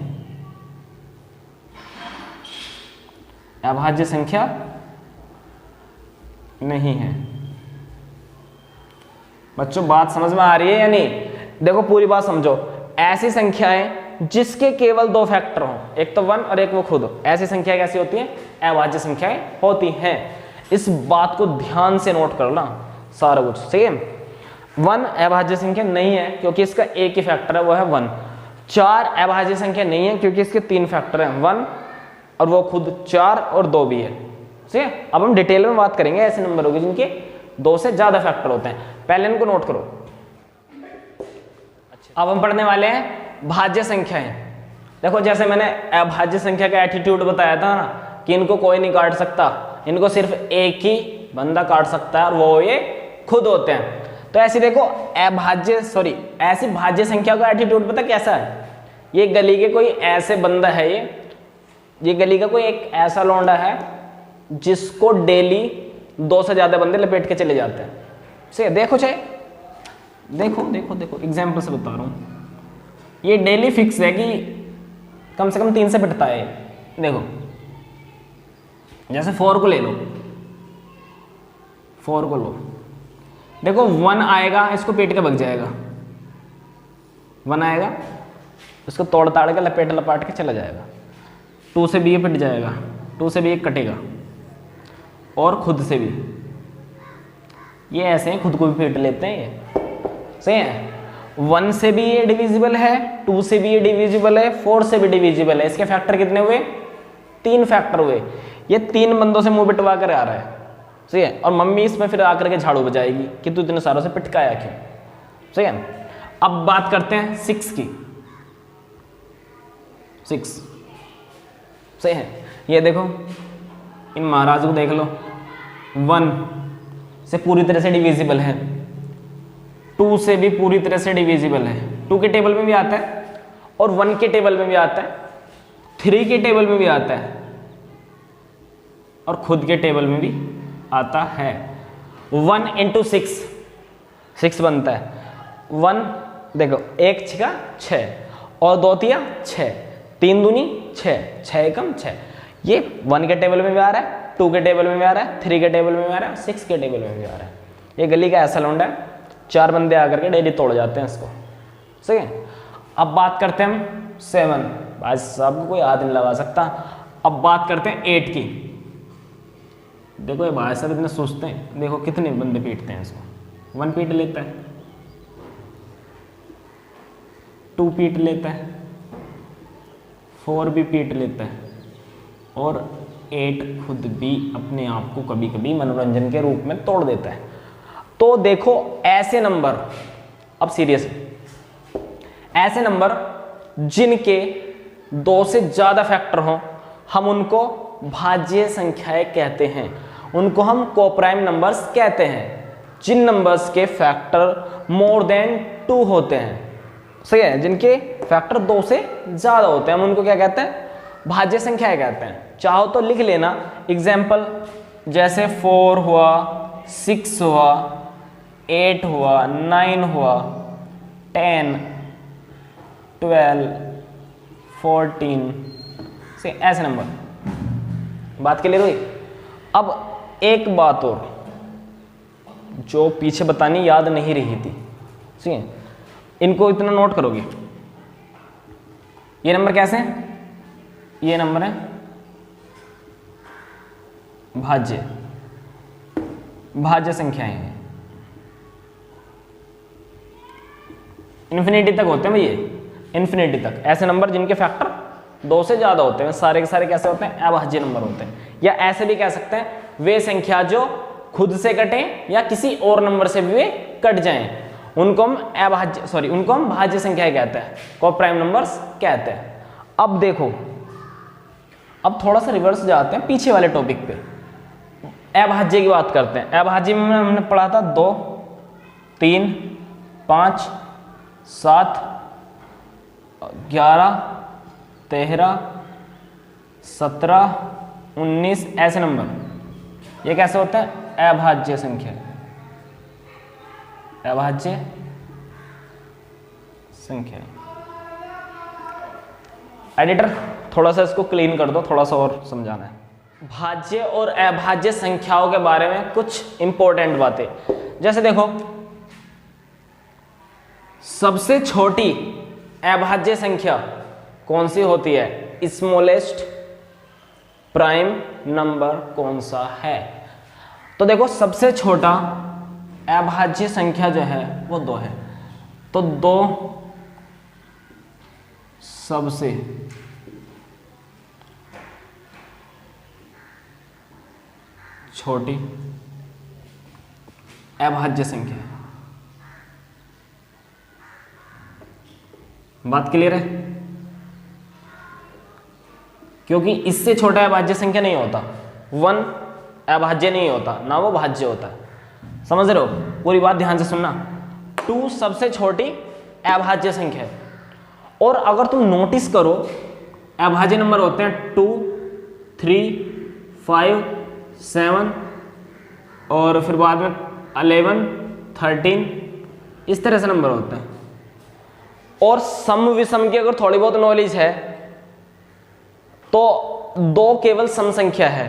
[SPEAKER 1] अभाज्य संख्या नहीं है। बच्चों बात समझ में आ रही है या नहीं? देखो पूरी बात समझो। ऐसी संख्याएं जिसके केवल 2 फैक्टर हों, एक तो 1 और एक वो खुद, ऐसी संख्याएं कैसी होती हैं? अभाज्य संख्याएं होती हैं। इस बात को ध्यान से नोट कर ला सारा कुछ। सेम 1 अभाज्य संख्या नहीं है क्योंकि इसका एक ही फैक्टर है, वो है 1। 4 अभाज्य संख्या नहीं है क्योंकि इसके 3 फैक्टर हैं, 1 और वो खुद 4 और 2 भी है। ठीक है, अब हम डिटेल में बात करेंगे ऐसे नंबरों की जिनके 2 से ज्यादा फैक्टर होते हैं। पहले इनको नोट करो। अब हम पढ़ने वाले हैं भाज्य संख्याएं। देखो जैसे मैंने अभाज्य संख्या का एटीट्यूड बताया था ना कि इनको कोई नहीं काट सकता, इनको सिर्फ एक ही बंदा काट सकता है और वो ये खुद होते हैं। तो ऐसी देखो ऐसी भाज्य संख्या का एटीट्यूड पता कैसा है? ये गली के कोई ऐसे बंदा है, ये गली का कोई एक ऐसा लौंडा है जिसको डेली 2 से ज्यादा बंदे लपेट के चले जाते हैं। से देखो देखो एग्जाम्पल से बता रहा हूं। ये डेली फिक्स है कि कम से कम 3 से पिटता है। देखो जैसे 4 को ले लो, 4 को लो, देखो 1 आएगा इसको पीट के भग जाएगा, 1 आएगा इसको तोड़ ताड़ के लपाट के चला जाएगा। 2 से भी ये पिट जाएगा, 2 से भी ये कटेगा और खुद से भी। ये ऐसे हैं, खुद को भी पीट लेते हैं ये। सही है। 1 से भी ये डिविजिबल है, 2 से भी ये डिविजिबल है, 4 से भी डिविजिबल है। इसके फैक्टर कितने हुए? 3 फैक्टर हुए। ये 3 बंदों से मुंह पिटवा कर आ रहा है। सही है। और मम्मी इसमें फिर आकर के झाड़ू बजाएगी कि तू इतने सारों से पिटकाया क्यों। सही है। अब बात करते हैं 6 की। 6 सही है। ये देखो इन महाराज को देख लो, 1 से पूरी तरह से डिविजिबल है, 2 से भी पूरी तरह से डिविजिबल है। 2 के टेबल में भी आता है और 1 के टेबल में भी आता है, 3 के टेबल में भी आता है और खुद के टेबल में भी आता है। 1 इंटू 6 बनता है। 1 देखो 1 छिका 6 और 2 तिया 6, 3 दूनी 6, 6 एकम 6। ये 1 के टेबल में भी आ रहा है, 2 के टेबल में भी आ रहा है, 3 के टेबल में भी आ रहा है, 6 के टेबल में भी आ रहा है। ये गली का ऐसा लौंडा है, 4 बंदे आकर के डेली तोड़ जाते हैं इसको। सही है। अब बात करते हैं हम 7। भाई साहब को कोई याद नहीं लगा सकता। अब बात करते हैं 8 की। देखो ये भाई साहब इतने सोचते हैं, देखो कितने बंदे पीटते हैं इसको। 1 पीट लेता है, 2 पीट लेता है, 4 भी पीट लेता है और 8 खुद भी अपने आप को कभी कभी मनोरंजन के रूप में तोड़ देता है। तो देखो ऐसे नंबर, अब सीरियस, ऐसे नंबर जिनके 2 से ज्यादा फैक्टर हों हम उनको भाज्य संख्याएं कहते हैं, उनको हम कोप्राइम नंबर्स कहते हैं। जिन नंबर्स के फैक्टर मोर देन 2 होते हैं, सही है, जिनके फैक्टर 2 से ज्यादा होते हैं हम उनको क्या कहते हैं? भाज्य संख्याएं कहते हैं। चाहो तो लिख लेना एग्जाम्पल, जैसे 4 हुआ, 6 हुआ, 8 हुआ, 9 हुआ, 10, 12, 14 से ऐसे नंबर। बात क्लियर हुई? अब एक बात और जो पीछे बतानी याद नहीं रही थी, ठीक है, इनको इतना नोट करोगे। ये नंबर कैसे हैं? ये नंबर है भाज्य संख्याएं हैं। इन्फिनिटी तक होते हैं भैया, इन्फिनिटी तक। ऐसे नंबर जिनके फैक्टर 2 से ज्यादा होते हैं सारे के सारे कैसे होते हैं? अभाज्य नंबर होते हैं। या ऐसे भी कह सकते हैं वे संख्या जो खुद से कटे या किसी और नंबर से भी वे कट जाएं, उनको हम भाज्य संख्याएं कहते हैं, कोप्राइम नंबर्स कहते हैं। अब देखो, अब थोड़ा सा रिवर्स जाते हैं पीछे वाले टॉपिक पे, अभाज्य की बात करते हैं। अभाज्य में हमने पढ़ा था 2, 3, 5, 7, 11, 13, 17, 19 ऐसे नंबर। ये कैसे होता है? अभाज्य संख्या, अभाज्य संख्या। एडिटर थोड़ा सा इसको क्लीन कर दो, थोड़ा सा और समझाना है। भाज्य और अभाज्य संख्याओं के बारे में कुछ इंपॉर्टेंट बातें, जैसे देखो सबसे छोटी अभाज्य संख्या कौन सी होती है? स्मॉलेस्ट प्राइम नंबर कौन सा है? तो देखो सबसे छोटा अभाज्य संख्या जो है वो 2 है, तो 2 सबसे छोटी अभाज्य संख्या है। बात क्लियर है? क्योंकि इससे छोटा अभाज्य संख्या नहीं होता, 1 अभाज्य नहीं होता, ना वो भाज्य होता है। समझ रहे हो? पूरी बात ध्यान से सुनना। 2 सबसे छोटी अभाज्य संख्या है। और अगर तुम नोटिस करो अभाज्य नंबर होते हैं 2, 3, 5, 7 और फिर बाद में 11, 13, इस तरह से नंबर होते हैं। और सम विषम की अगर थोड़ी बहुत नॉलेज है तो 2 केवल सम संख्या है,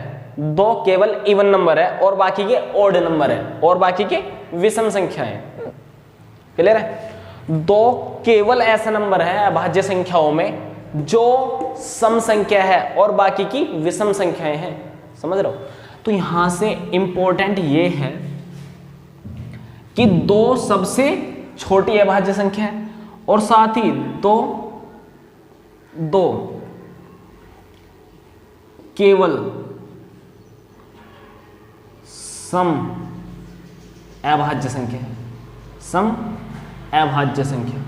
[SPEAKER 1] 2 केवल इवन नंबर है और बाकी के ऑड नंबर है और बाकी के विषम संख्या है। क्लियर है? 2 केवल ऐसा नंबर है अभाज्य संख्याओं में जो सम संख्या है और बाकी की विषम संख्याएं हैं। समझ रहे हो? तो यहां से इंपॉर्टेंट ये है कि 2 सबसे छोटी अभाज्य संख्या है और साथ ही 2 केवल सम अभाज्य संख्या है, सम अभाज्य संख्या।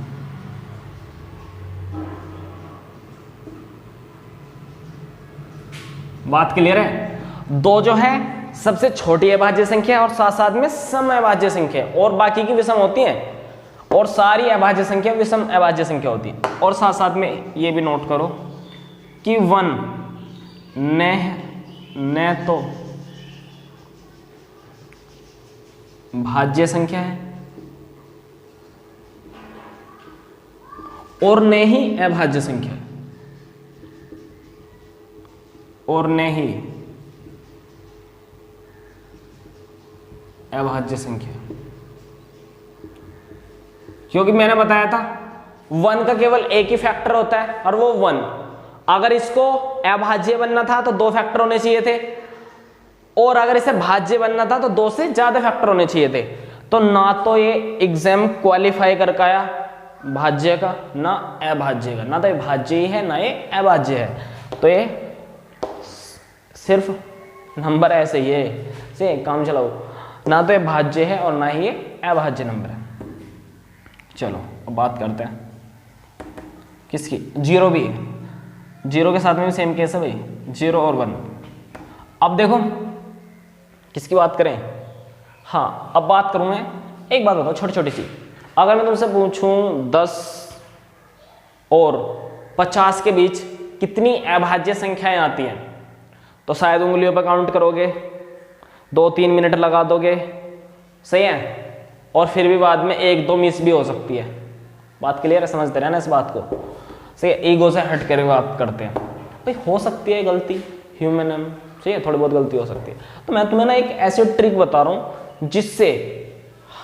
[SPEAKER 1] बात क्लियर है? 2 जो है सबसे छोटी अभाज्य संख्या और साथ साथ में सम अभाज्य संख्या और बाकी की विषम होती हैं और सारी अभाज्य संख्या विषम अभाज्य संख्या होती है। और साथ साथ में ये भी नोट करो कि 1 न तो भाज्य संख्या है और न ही अभाज्य संख्या है और न ही अभाज्य संख्या। क्योंकि मैंने बताया था 1 का केवल एक ही फैक्टर होता है और वो 1। अगर इसको अभाज्य बनना था तो 2 फैक्टर होने चाहिए थे और अगर इसे भाज्य बनना था तो 2 से ज्यादा फैक्टर होने चाहिए थे। तो ना तो ये एग्जाम क्वालिफाई कर पाया भाज्य का ना अभाज्य का, ना तो ये भाज्य ही है ना ये अभाज्य है। तो ये सिर्फ नंबर ऐसे ही है, से काम चलाओ, ना तो ये भाज्य है और ना ही ये अभाज्य नंबर है। चलो अब बात करते हैं किसकी? 0 भी है, 0 के साथ में भी सेम केस है भाई, 0 और 1। अब देखो किसकी बात करें? हाँ, अब बात करूँ मैं, एक बात बताओ छोटी छोटी सी। अगर मैं तुमसे पूछूं 10 और 50 के बीच कितनी अभाज्य संख्याएं आती हैं, तो शायद उंगलियों पर काउंट करोगे, 2-3 मिनट लगा दोगे, सही है? और फिर भी बाद में 1-2 मिस भी हो सकती है। बात क्लियर है? समझते रहना इस बात को, सही है? ईगो से हट कर बात करते हैं भाई, हो सकती है गलती, ह्यूमन है, सही है? थोड़ी बहुत गलती हो सकती है। तो मैं तुम्हें ना एक ऐसी ट्रिक बता रहा हूँ जिससे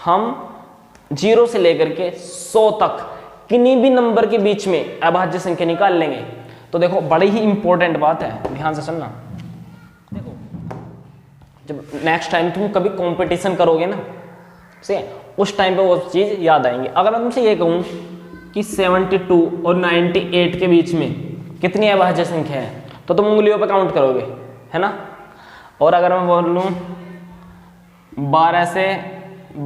[SPEAKER 1] हम 0 से लेकर के 100 तक किन्हीं भी नंबर के बीच में अभाज्य संख्या निकाल लेंगे। तो देखो बड़ी ही इंपॉर्टेंट बात है, ध्यान से सुनना। देखो जब नेक्स्ट टाइम तुम कभी कंपटीशन करोगे ना, सही है, उस टाइम पे वो चीज याद आएंगी। अगर मैं तुमसे ये कहूँ कि 72 और 98 के बीच में कितनी अभाज्य संख्या है, तो तुम उंगलियों पे काउंट करोगे, है ना? और अगर मैं बोल लूँ 12 से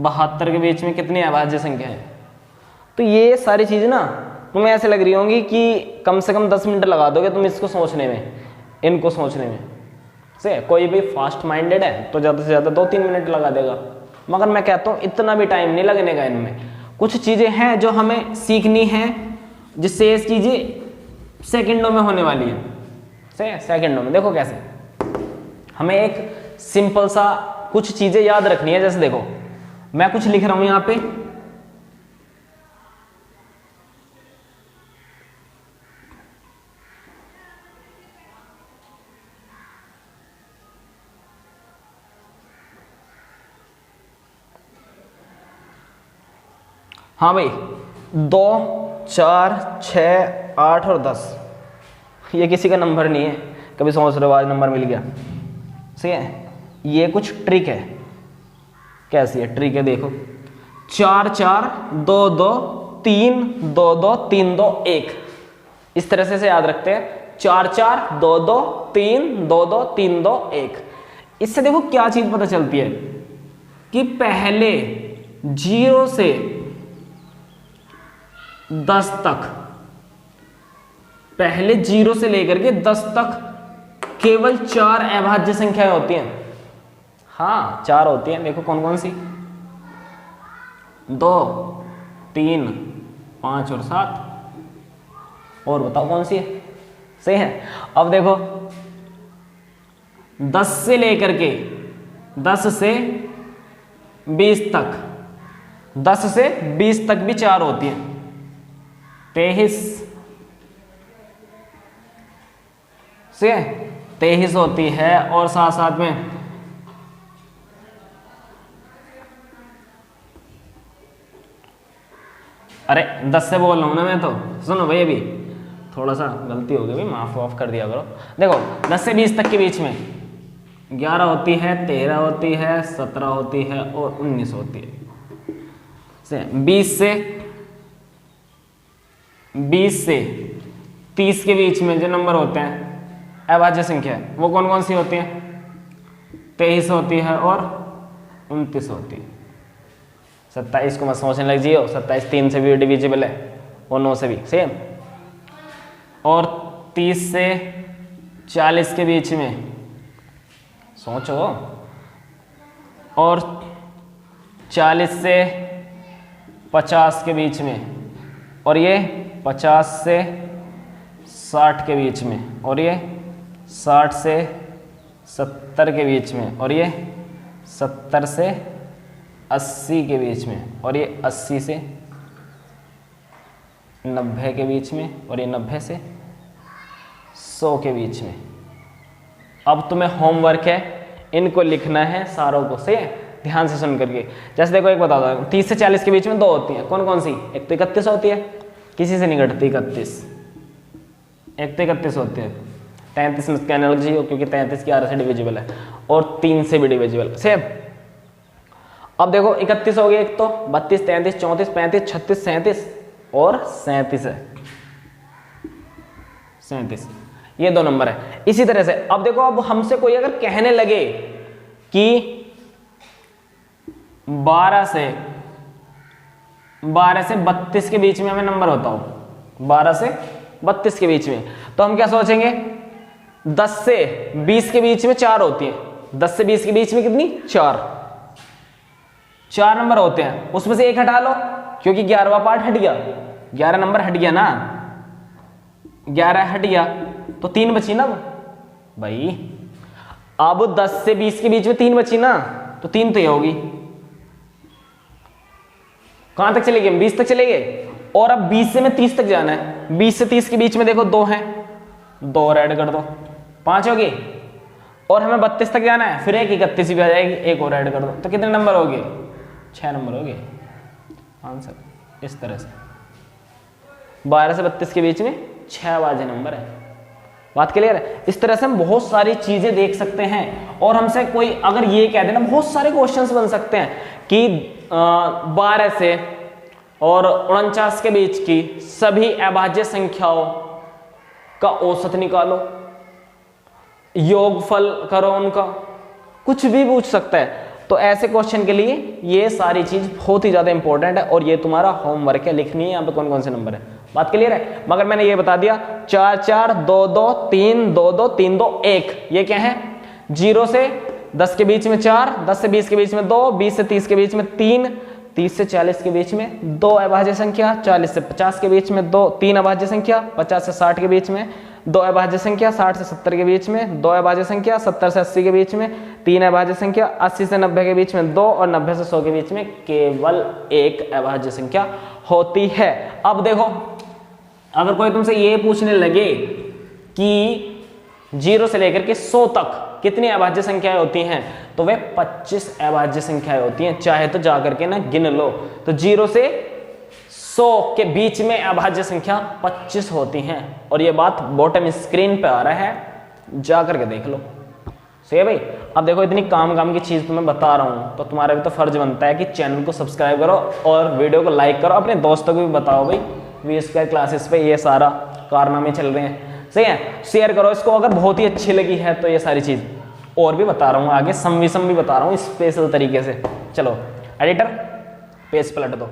[SPEAKER 1] 72 के बीच में कितनी अभाज्य संख्या है, तो ये सारी चीज़ ना तुम्हें ऐसे लग रही होंगी कि कम से कम 10 मिनट लगा दोगे तुम इसको सोचने में, इनको सोचने में। से कोई भी फास्ट माइंडेड है तो ज़्यादा से ज़्यादा 2-3 मिनट लगा देगा, मगर मैं कहता हूँ इतना भी टाइम नहीं लगने का इनमें। कुछ चीज़ें हैं जो हमें सीखनी है, जिससे ये चीज़ें सेकंडों में होने वाली है। सही है? सेकंडों में। देखो कैसे, हमें एक सिंपल सा कुछ चीजें याद रखनी है। जैसे देखो मैं कुछ लिख रहा हूं यहां पे, हाँ भाई 2 4 6 8 और 10 ये किसी का नंबर नहीं है, कभी सोच रहे हो आज नंबर मिल गया। सही है, ये कुछ ट्रिक है। कैसी है ट्रिक है, देखो 4 4 2 2 3 2 2 3 2 1, इस तरह से याद रखते हैं। 4 4 2 2 3 2 2 3 2 1। इससे देखो क्या चीज पता चलती है कि पहले 0 से 10 तक, पहले 0 से लेकर के 10 तक केवल 4 अभाज्य संख्याएं होती हैं। हाँ 4 होती हैं, देखो कौन कौन सी, 2 3 5 और 7। और बताओ कौन सी है। सही है, अब देखो 10 से लेकर के 10 से 20 तक, 10 से 20 तक भी 4 होती हैं। 23 से 23 होती है, और साथ साथ में अरे 10 से बोल रहा हूं ना मैं, तो सुनो भाई अभी थोड़ा सा गलती हो गई भाई, माफ वाफ कर दिया करो। देखो 10 से 20 तक के बीच में 11 होती है, 13 होती है, 17 होती है और 19 होती है। 20 से 30 के बीच में जो नंबर होते हैं अभाज्य संख्या, वो कौन कौन सी होती हैं। 23 होती है और 29 होती है। 27 को मत सोचने लग जियो, 27 3 से भी डिविजिबल है और 9 से भी सेम। और 30 से 40 के बीच में सोचो, और 40 से 50 के बीच में, और ये 50 से 60 के बीच में, और ये 60 से 70 के बीच में, और ये 70 से 80 के बीच में, और ये 80 से 90 के बीच में, और ये 90 से 100 के बीच में। अब तुम्हें होमवर्क है, इनको लिखना है सारों को। सही है, ध्यान से सुन करके। जैसे देखो एक बता दो, 30 से 40 के बीच में 2 होती हैं, कौन कौन सी। एक तो 31 होती है, किसी से नहीं घटती 31, एक तो 31 होती है। 33 में कहने लग जाइए क्योंकि 33 11 से डिविजिबल है और 3 से भी डिविजिबल सेम। अब देखो 31 हो गया, एक तो 32 33 34 35 36 37 और 37 है, 37 ये 2 नंबर है। इसी तरह से अब देखो, अब हमसे कोई अगर कहने लगे कि 12 से 32 के बीच में हमें नंबर बताओ, 12 से 32 के बीच में, तो हम क्या सोचेंगे। 10 से 20 के बीच में 4 होती है, 10 से 20 के बीच में कितनी 4 नंबर होते हैं, उसमें से एक हटा लो क्योंकि 11वां पार्ट हट गया, 11 नंबर हट गया ना, 11 हट गया तो 3 बची ना भाई। अब 10 से 20 के बीच में 3 बची ना, तो 3 तो ये होगी। कहां तक चले गए, 20 तक चले गए। और अब 20 से मैं 30 तक जाना है, 20 से 30 के बीच में देखो 2 हैं, 2 और ऐड कर दो 5 होगी। और हमें 32 तक जाना है, फिर एक 31 भी आ जाएगी, एक और ऐड कर दो, तो कितने नंबर हो गए, 6 नंबर हो गए आंसर। इस तरह से 12 से 32 के बीच में 6 वाजे नंबर है। बात क्लियर है। इस तरह से हम बहुत सारी चीजें देख सकते हैं, और हमसे कोई अगर ये कह देना, बहुत सारे क्वेश्चंस बन सकते हैं कि 12 से और 49 के बीच की सभी अभाज्य संख्याओं का औसत निकालो, योगफल करो उनका, कुछ भी पूछ सकता है। तो ऐसे क्वेश्चन के लिए ये सारी चीज बहुत ही ज्यादा इंपॉर्टेंट है, और ये तुम्हारा होमवर्क है, लिखनी है यहाँ पे कौन कौन से नंबर है। बात क्लियर है। मगर मैंने ये बता दिया 4 4 2 2 3 2 2 3 2 1, ये क्या है। 0 से 10 के बीच में 4, 10 से 20 के बीच में 2, 20 से 30 के बीच में 3, 30 से 40 के बीच में 2 अभाज्य संख्या, 40 से 50 के बीच में 3 अभाज्य संख्या, 50 से 60 के बीच में 2 अभाज्य संख्या, 60 से 70 के बीच में 2 अभाज्य संख्या, 70 से 80 के बीच में 3 अभाज्य संख्या, 80 से 90 के बीच में 2 और 90 से 100 के बीच में केवल 1 अभाज्य संख्या होती है। अब देखो, अगर कोई तुमसे ये पूछने लगे कि 0 से लेकर के 100 तक कितनी अभाज्य संख्याएं होती हैं, तो वे 25 अभाज्य संख्याएं होती हैं। चाहे तो जाकर के ना गिन लो, तो 0 से 100 के बीच में अभाज्य संख्या 25 होती हैं। और ये बात बॉटम स्क्रीन पे आ रहा है, जा करके देख लो। सही है भाई। अब देखो, इतनी काम की चीज तुम्हें बता रहा हूं, तो तुम्हारा भी तो फर्ज बनता है कि चैनल को सब्सक्राइब करो और वीडियो को लाइक करो, अपने दोस्तों को भी बताओ भाई V² क्लासेस पे ये सारा कारनामे चल रहे हैं। सही है, शेयर करो इसको अगर बहुत ही अच्छी लगी है तो। ये सारी चीज और भी बता रहा हूँ आगे, सम विषम भी बता रहा हूँ स्पेशल तरीके से। चलो एडिटर पेज पलट दो।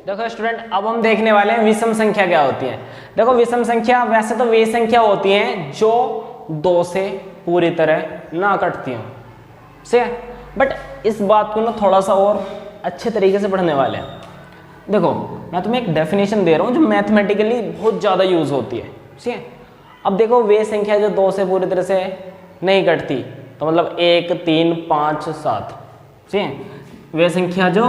[SPEAKER 1] देखो स्टूडेंट, अब हम देखने वाले हैं विषम संख्या क्या होती है। देखो विषम संख्या वैसे तो वे संख्या होती हैं जो 2 से पूरी तरह ना कटती हो। सही है, बट इस बात को ना थोड़ा सा और अच्छे तरीके से पढ़ने वाले हैं। देखो मैं तुम्हें एक डेफिनेशन दे रहा हूँ जो मैथमेटिकली बहुत ज़्यादा यूज होती है। ठीक है, अब देखो वे संख्या जो 2 से पूरी तरह से नहीं कटती, तो मतलब 1, 3, 5, 7। ठीक है, वे संख्या जो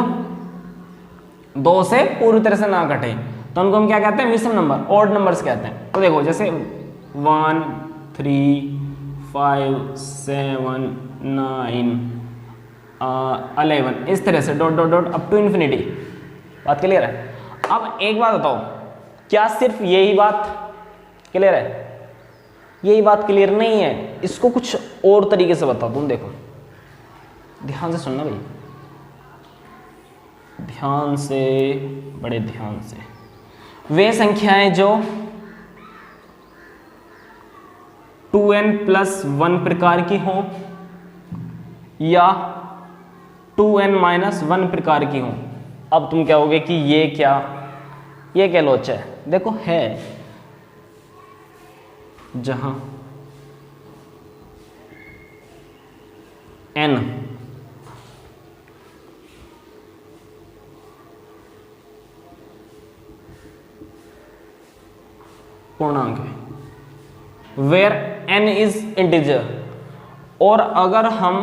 [SPEAKER 1] 2 से पूरी तरह से ना कटे तो उनको हम क्या कहते हैं? विषम नंबर, ऑड नंबर्स कहते हैं। तो देखो जैसे 1, 3, 5, 7, 9, 11, इस तरह से dot dot dot up to infinity. बात क्लियर है? अब एक बात बताओ, क्या सिर्फ यही बात क्लियर है? यही बात क्लियर नहीं है, इसको कुछ और तरीके से बताओ तुम। देखो ध्यान से सुनना भाई, ध्यान से, बड़े ध्यान से। वे संख्याएं जो 2n+1 प्रकार की हों या 2n-1 प्रकार की हों। अब तुम कहोगे कि ये क्या लोचा है? देखो है, जहां n पूर्णांक है, वेयर n इज इंटीजर, और अगर हम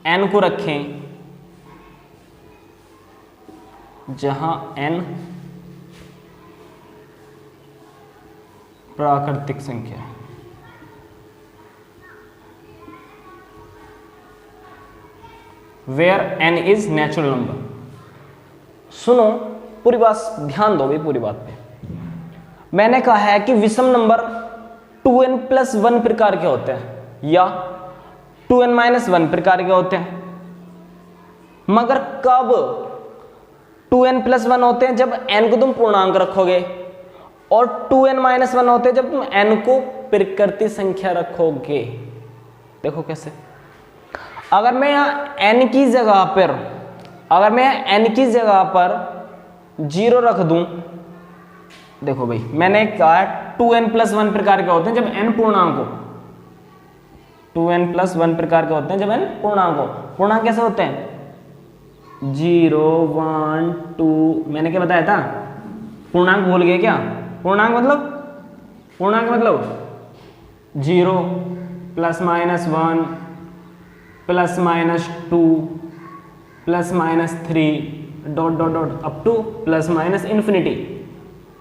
[SPEAKER 1] n को रखें जहां n प्राकृतिक संख्या है, where n is natural number. सुनो पूरी बात, ध्यान दो भाई पूरी बात पे। मैंने कहा है कि विषम नंबर 2n+1 प्रकार के होते हैं या 2n-1 प्रकार के होते हैं, मगर कब 2n+1 होते हैं? जब n को तुम पूर्णांक रखोगे, और 2n-1 होते हैं जब तुम n को प्रकृति संख्या रखोगे। देखो कैसे, अगर मैं यहाँ n की जगह पर 0 रख दूं, देखो भाई मैंने कहा 2n+1 प्रकार के होते हैं जब n पूर्णांक हो। 2n+1 प्रकार के होते हैं जब n पूर्णांक हो। पूर्णांक कैसे होते हैं? 0, 1, 2। मैंने क्या बताया था? पूर्णांक भूल गए क्या? पूर्णांक मतलब 0 +-1 +-2 +-3 dot dot dot up to +-infinity.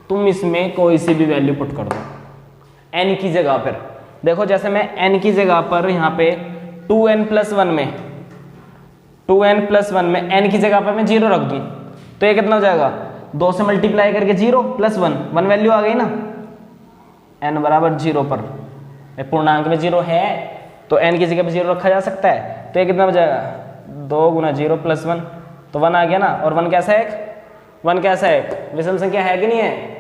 [SPEAKER 1] तुम इसमें कोई सी भी वैल्यू पुट कर दो n की जगह पर। देखो जैसे मैं n की जगह पर यहाँ पे 2n+1 में n की जगह पर मैं 0 रख दूं, तो ये कितना हो जाएगा? 2 से मल्टीप्लाई करके 0 +1 1 वैल्यू आ गई ना। n बराबर 0 पर पूर्णांक में 0 है तो n की जगह पर 0 रखा जा सकता है। तो ये कितना हो जाएगा? 2 × 0 +1, तो 1 आ गया ना। और 1 कैसा है? 1 कैसा है? विषम संख्या है कि नहीं है?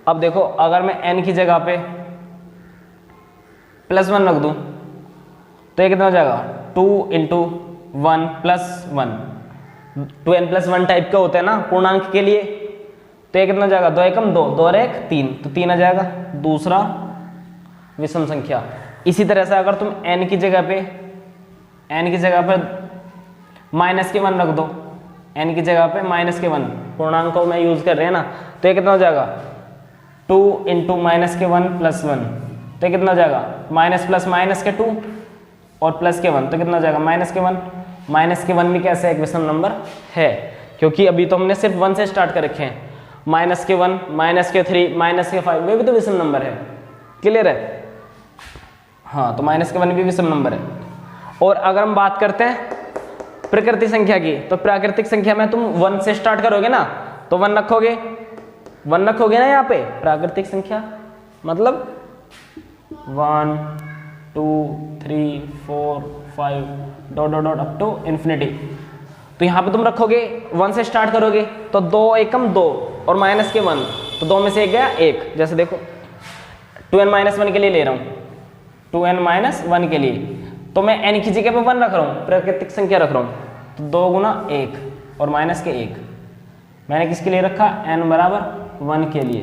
[SPEAKER 1] अब देखो अगर मैं n की जगह पे +1 रख दूं तो ये कितना हो जाएगा? 2 × 1 + 1। 2n+1 टाइप का होता है ना पूर्णांक के लिए। तो ये कितना हो जाएगा? 2 एकम 2, 2 और 1 3, तो 3 आ जाएगा। दूसरा विषम संख्या। इसी तरह से अगर तुम n की जगह पे -1 रख दो n की जगह पे -1 पूर्णांक को मैं यूज कर रहे हैं ना, तो ये कितना हो जाएगा 2 इंटू -1 प्लस 1, तो ये कितना हो जाएगा माइनस प्लस माइनस के 2 और प्लस के 1, तो कितना हो जाएगा -1 भी कैसे एक विषम नंबर है, क्योंकि अभी तो हमने सिर्फ 1 से स्टार्ट कर रखे हैं। -1 -3 -5 वे भी तो विषम नंबर है, क्लियर है। हाँ, तो -1 भी विषम नंबर है। और अगर हम बात करते हैं प्राकृतिक संख्या की, तो प्राकृतिक संख्या में तुम 1 से स्टार्ट करोगे ना, तो 1 रखोगे ना यहाँ पे। प्राकृतिक संख्या मतलब 1 2 3 4 5 dot dot dot up to infinity. तो यहाँ पे तुम रखोगे 1 से स्टार्ट करोगे, तो 2 एकम 2 और -1, तो 2 में से 1 गया 1। जैसे देखो 2n-1 के लिए ले रहा हूँ, 2n-1 के लिए, तो मैं n की जगह पे 1 रख रहा हूँ, प्राकृतिक संख्या रख रहा हूँ, तो 2 गुना 1 और माइनस के 1 मैंने किसके लिए रखा, n बराबर 1 के लिए,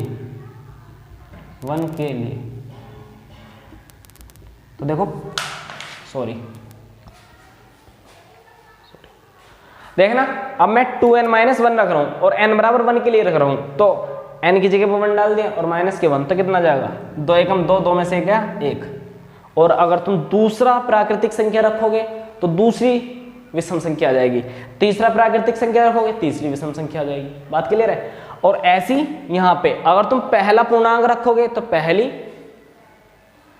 [SPEAKER 1] 1 के लिए। तो देखो सॉरी देखना, अब मैं 2n-1 रख रहा हूं और n बराबर 1 के लिए रख रहा हूं, तो n की जगह पर 1 डाल दिया और -1, तो कितना जाएगा 2 एकम 2, 2 में से गया 1। और अगर तुम दूसरा प्राकृतिक संख्या रखोगे तो दूसरी विषम संख्या आ जाएगी, तीसरा प्राकृतिक संख्या रखोगे तीसरी विषम संख्या आ जाएगी। बात क्लियर है। और ऐसी यहां पे अगर तुम पहला पूर्णांक रखोगे तो पहली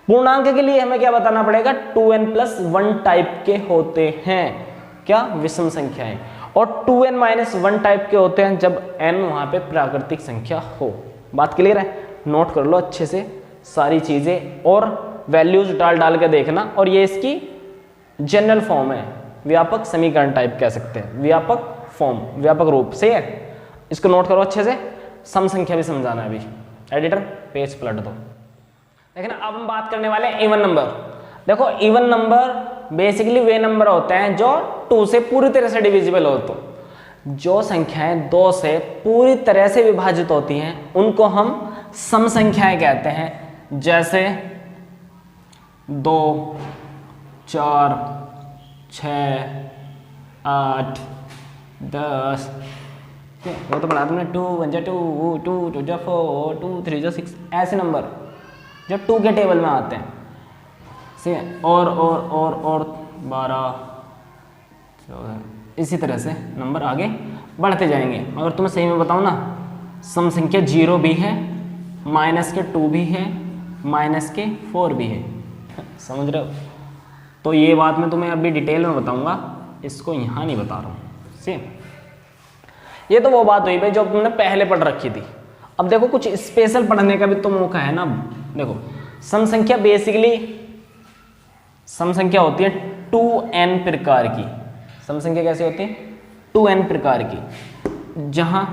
[SPEAKER 1] पूर्णांक के लिए हमें क्या बताना पड़ेगा, 2n+1 टाइप के होते हैं क्या, विषम संख्याएं, और 2n-1 टाइप के होते हैं जब n वहां पे प्राकृतिक संख्या हो। बात क्लियर है। नोट कर लो अच्छे से सारी चीजें और वैल्यूज डाल के देखना। और ये इसकी जनरल फॉर्म है, व्यापक समीकरण टाइप कह सकते हैं, व्यापक फॉर्म, व्यापक रूप से है। इसको नोट करो अच्छे से। सम संख्या भी समझाना है अभी। एडिटर पेज पलट दो। देखना अब हम बात करने वाले हैं इवन नंबर। देखो इवन नंबर बेसिकली वे नंबर होते हैं जो 2 से पूरी तरह से डिविजिबल हो। तो जो संख्याएं 2 से पूरी तरह से विभाजित होती हैं उनको हम सम संख्याएं कहते हैं। जैसे 2 4 6 8 10, वो तो पढ़ा तुमने, 2 1 2 2 2 4 2 3 6, ऐसे नंबर जब 2 के टेबल में आते हैं। ठीक है। और 12 14, इसी तरह से नंबर आगे बढ़ते जाएंगे। अगर तुम्हें सही में बताऊं ना, सम संख्या 0 भी है, -2 भी है, -4 भी है। समझ रहे हो। तो ये बात मैं तुम्हें अभी डिटेल में बताऊंगा, इसको यहाँ नहीं बता रहा हूँ। सेम ये तो वो बात हुई भाई जो तुमने पहले पढ़ रखी थी। अब देखो कुछ स्पेशल पढ़ने का भी तो मौका है ना। देखो सम संख्या बेसिकली सम संख्या होती है 2n प्रकार की। सम संख्या कैसे होती है, 2n प्रकार की। जहां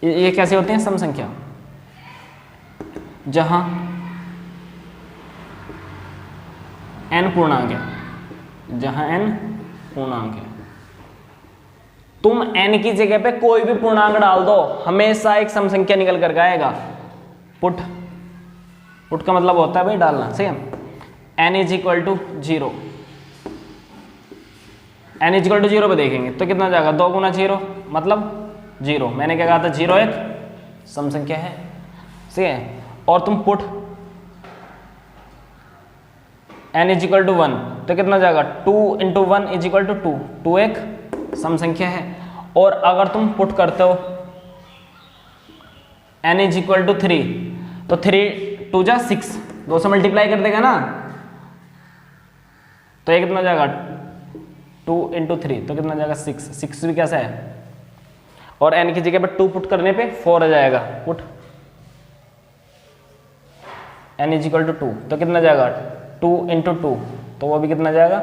[SPEAKER 1] ये कैसे होते हैं सम संख्या, जहां n पूर्णांक है, जहां n पूर्णांक है। तुम n की जगह पे कोई भी पूर्णांक डाल दो, हमेशा एक सम संख्या निकल कर आएगा। पुट का मतलब होता है भाई डालना। सही है। n = 0, n = 0 पे देखेंगे तो कितना जाएगा, 2 गुना 0 मतलब 0। मैंने क्या कहा था, 0 एक सम संख्या है। सही है। और तुम पुट n = 1 तो कितना जाएगा, 2 × 1 = 2, 2 एक सम संख्या है। और अगर तुम पुट करते हो n = 3 तो 3 2 जा 6, 2 से मल्टीप्लाई कर देगा ना, तो ये कितना जाएगा 2 × 3 तो कितना जाएगा 6, 6 भी कैसा है। और n की जगह पर 2 पुट करने पे 4 आ जाएगा। पुट n = 2 तो कितना जाएगा, 2 × 2 तो वो भी कितना जाएगा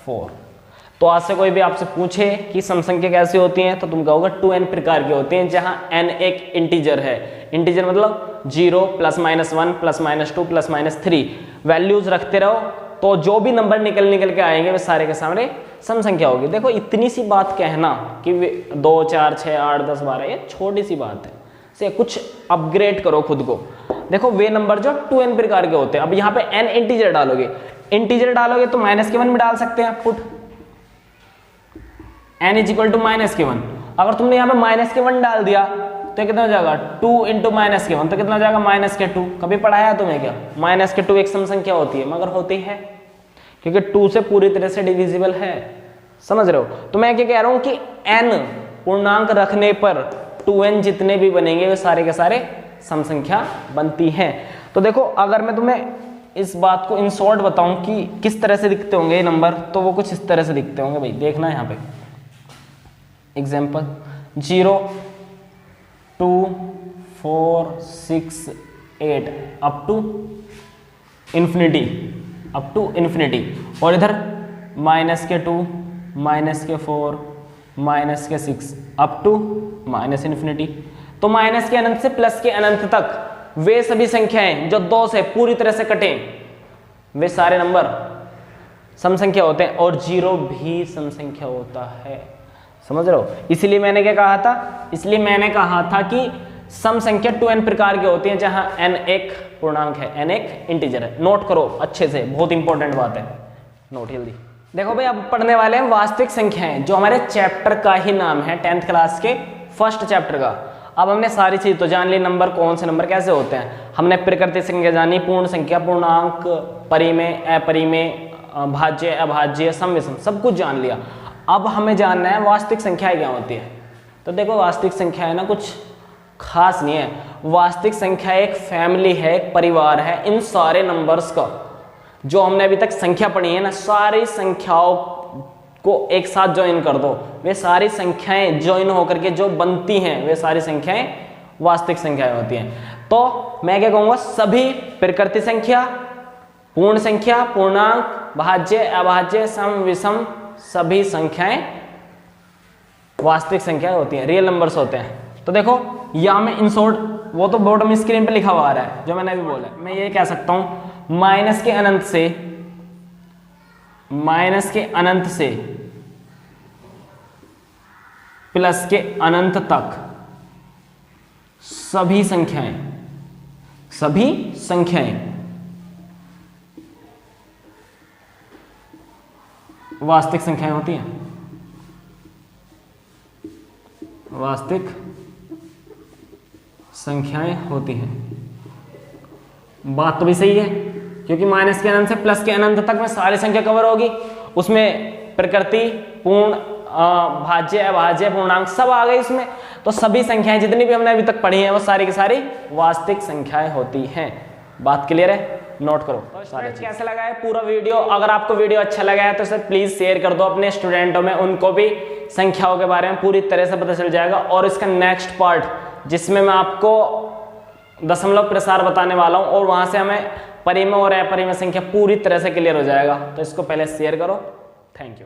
[SPEAKER 1] 4। तो आज से कोई भी आपसे पूछे कि सम संख्या कैसी होती हैं तो तुम कहोगे 2n प्रकार की होती हैं, जहां n एक इंटीजर है। इंटीजर मतलब 0 +-1 +-2 +-3 वैल्यूज रखते रहो, तो जो भी नंबर निकल के आएंगे वे सारे के सामने सम संख्या होगी। देखो इतनी सी बात कहना कि 2 4 6 8 10 12 ये छोटी सी बात है। से कुछ अपग्रेड करो खुद को। देखो वे नंबर जो 2n प्रकार के होते हैं। अब यहाँ पे n इंटीजर डालोगे तो -1 भी डाल सकते हैं। Put n is equal to -k1। अगर तुमने यहाँ पे -k1 डाल दिया तो कितना हो जाएगा 2 इंटू -k1, तो कितना हो जाएगा -k2। कभी पढ़ाया है तुम्हें क्या? -k2 एक सम संख्या होती है, मगर होती है क्योंकि 2 से पूरी तरह से डिविजिबल है, समझ रहे हो? तो मैं क्या कह रहा हूं कि n पूर्णांक रखने पर 2n जितने भी बनेंगे वे सारे के सारे सम संख्या बनती हैं। तो देखो अगर मैं तुम्हें इस बात को इन शॉर्ट बताऊं कि किस तरह से दिखते होंगे ये नंबर, तो वो कुछ इस तरह से दिखते होंगे भाई, देखना यहाँ पे एग्जाम्पल 0 2 4 6 8 अप टू इन्फिनिटी, और इधर -k2 -k4 -k6 up to -infinity. तो माइनस के अनंत से प्लस के अनंत तक वे सभी संख्याएं जो 2 से पूरी तरह से कटें वे सारे नंबर सम संख्या होते हैं, और 0 भी सम संख्या होता है, समझ रहे हो? इसलिए मैंने क्या कहा था? इसलिए मैंने कहा था कि सम संख्या 2n प्रकार की होती है, जहां n एक पूर्णांक है, n एक इंटीजर है। नोट करो अच्छे से, बहुत इंपॉर्टेंट बात है, नोट जल्दी। देखो भाई अब पढ़ने वाले हैं वास्तविक संख्याएं, जो हमारे चैप्टर का ही नाम है 10th क्लास के फर्स्ट चैप्टर का। अब हमने सारी चीज तो जान ली, नंबर कौन से नंबर कैसे होते हैं, हमने प्रकृति संख्या जानी, पूर्ण संख्या, पूर्णांक, परिमेय, अपरिमेय, भाज्य, अभाज्य, सम विषम, सब कुछ जान लिया। अब हमें जानना है वास्तविक संख्याएं क्या होती है। तो देखो वास्तविक संख्याएं ना कुछ खास नहीं है, वास्तविक संख्या एक फैमिली है, एक परिवार है इन सारे नंबर्स का। जो हमने अभी तक संख्या पढ़ी है ना, सारी संख्याओं को एक साथ ज्वाइन कर दो, वे सारी संख्याएं ज्वाइन होकर के जो बनती हैं वे सारी संख्याएं वास्तविक संख्याएं होती हैं। तो मैं क्या कहूँगा, सभी प्रकृति संख्या, पूर्ण संख्या, पूर्णांक, भाज्य, अभाज्य, सम विषम, सभी संख्याएं वास्तविक संख्याएं होती हैं, रियल नंबर्स होते हैं। तो देखो या मैं इन शॉर्ट, वो तो बॉटम स्क्रीन पे लिखा हुआ आ रहा है जो मैंने अभी बोला, मैं ये कह सकता हूं माइनस के अनंत से प्लस के अनंत तक सभी संख्याएं वास्तविक संख्याएं होती हैं, वास्तविक संख्याएं होती हैं। बात तो भी सही है, क्योंकि माइनस के अनंत से प्लस के अनंत तक में सारी संख्या कवर होगी, उसमें प्रकृति, पूर्ण, भाज्य, अभाज्य, पूर्णांक सब आ गए इसमें। तो सभी संख्याएं जितनी भी हमने अभी तक पढ़ी हैं वो सारी की सारी वास्तविक संख्याएं होती हैं। बात क्लियर है? नोट करो। तो कैसे लगा है पूरा वीडियो? अगर आपको वीडियो अच्छा लगा है तो इसे प्लीज शेयर कर दो अपने स्टूडेंटों में, उनको भी संख्याओं के बारे में पूरी तरह से पता चल जाएगा। और इसका नेक्स्ट पार्ट जिसमें मैं आपको दशमलव प्रसार बताने वाला हूं, और वहां से हमें परिमेय और अपरिमेय संख्या पूरी तरह से क्लियर हो जाएगा। तो इसको पहले शेयर करो। Thank you.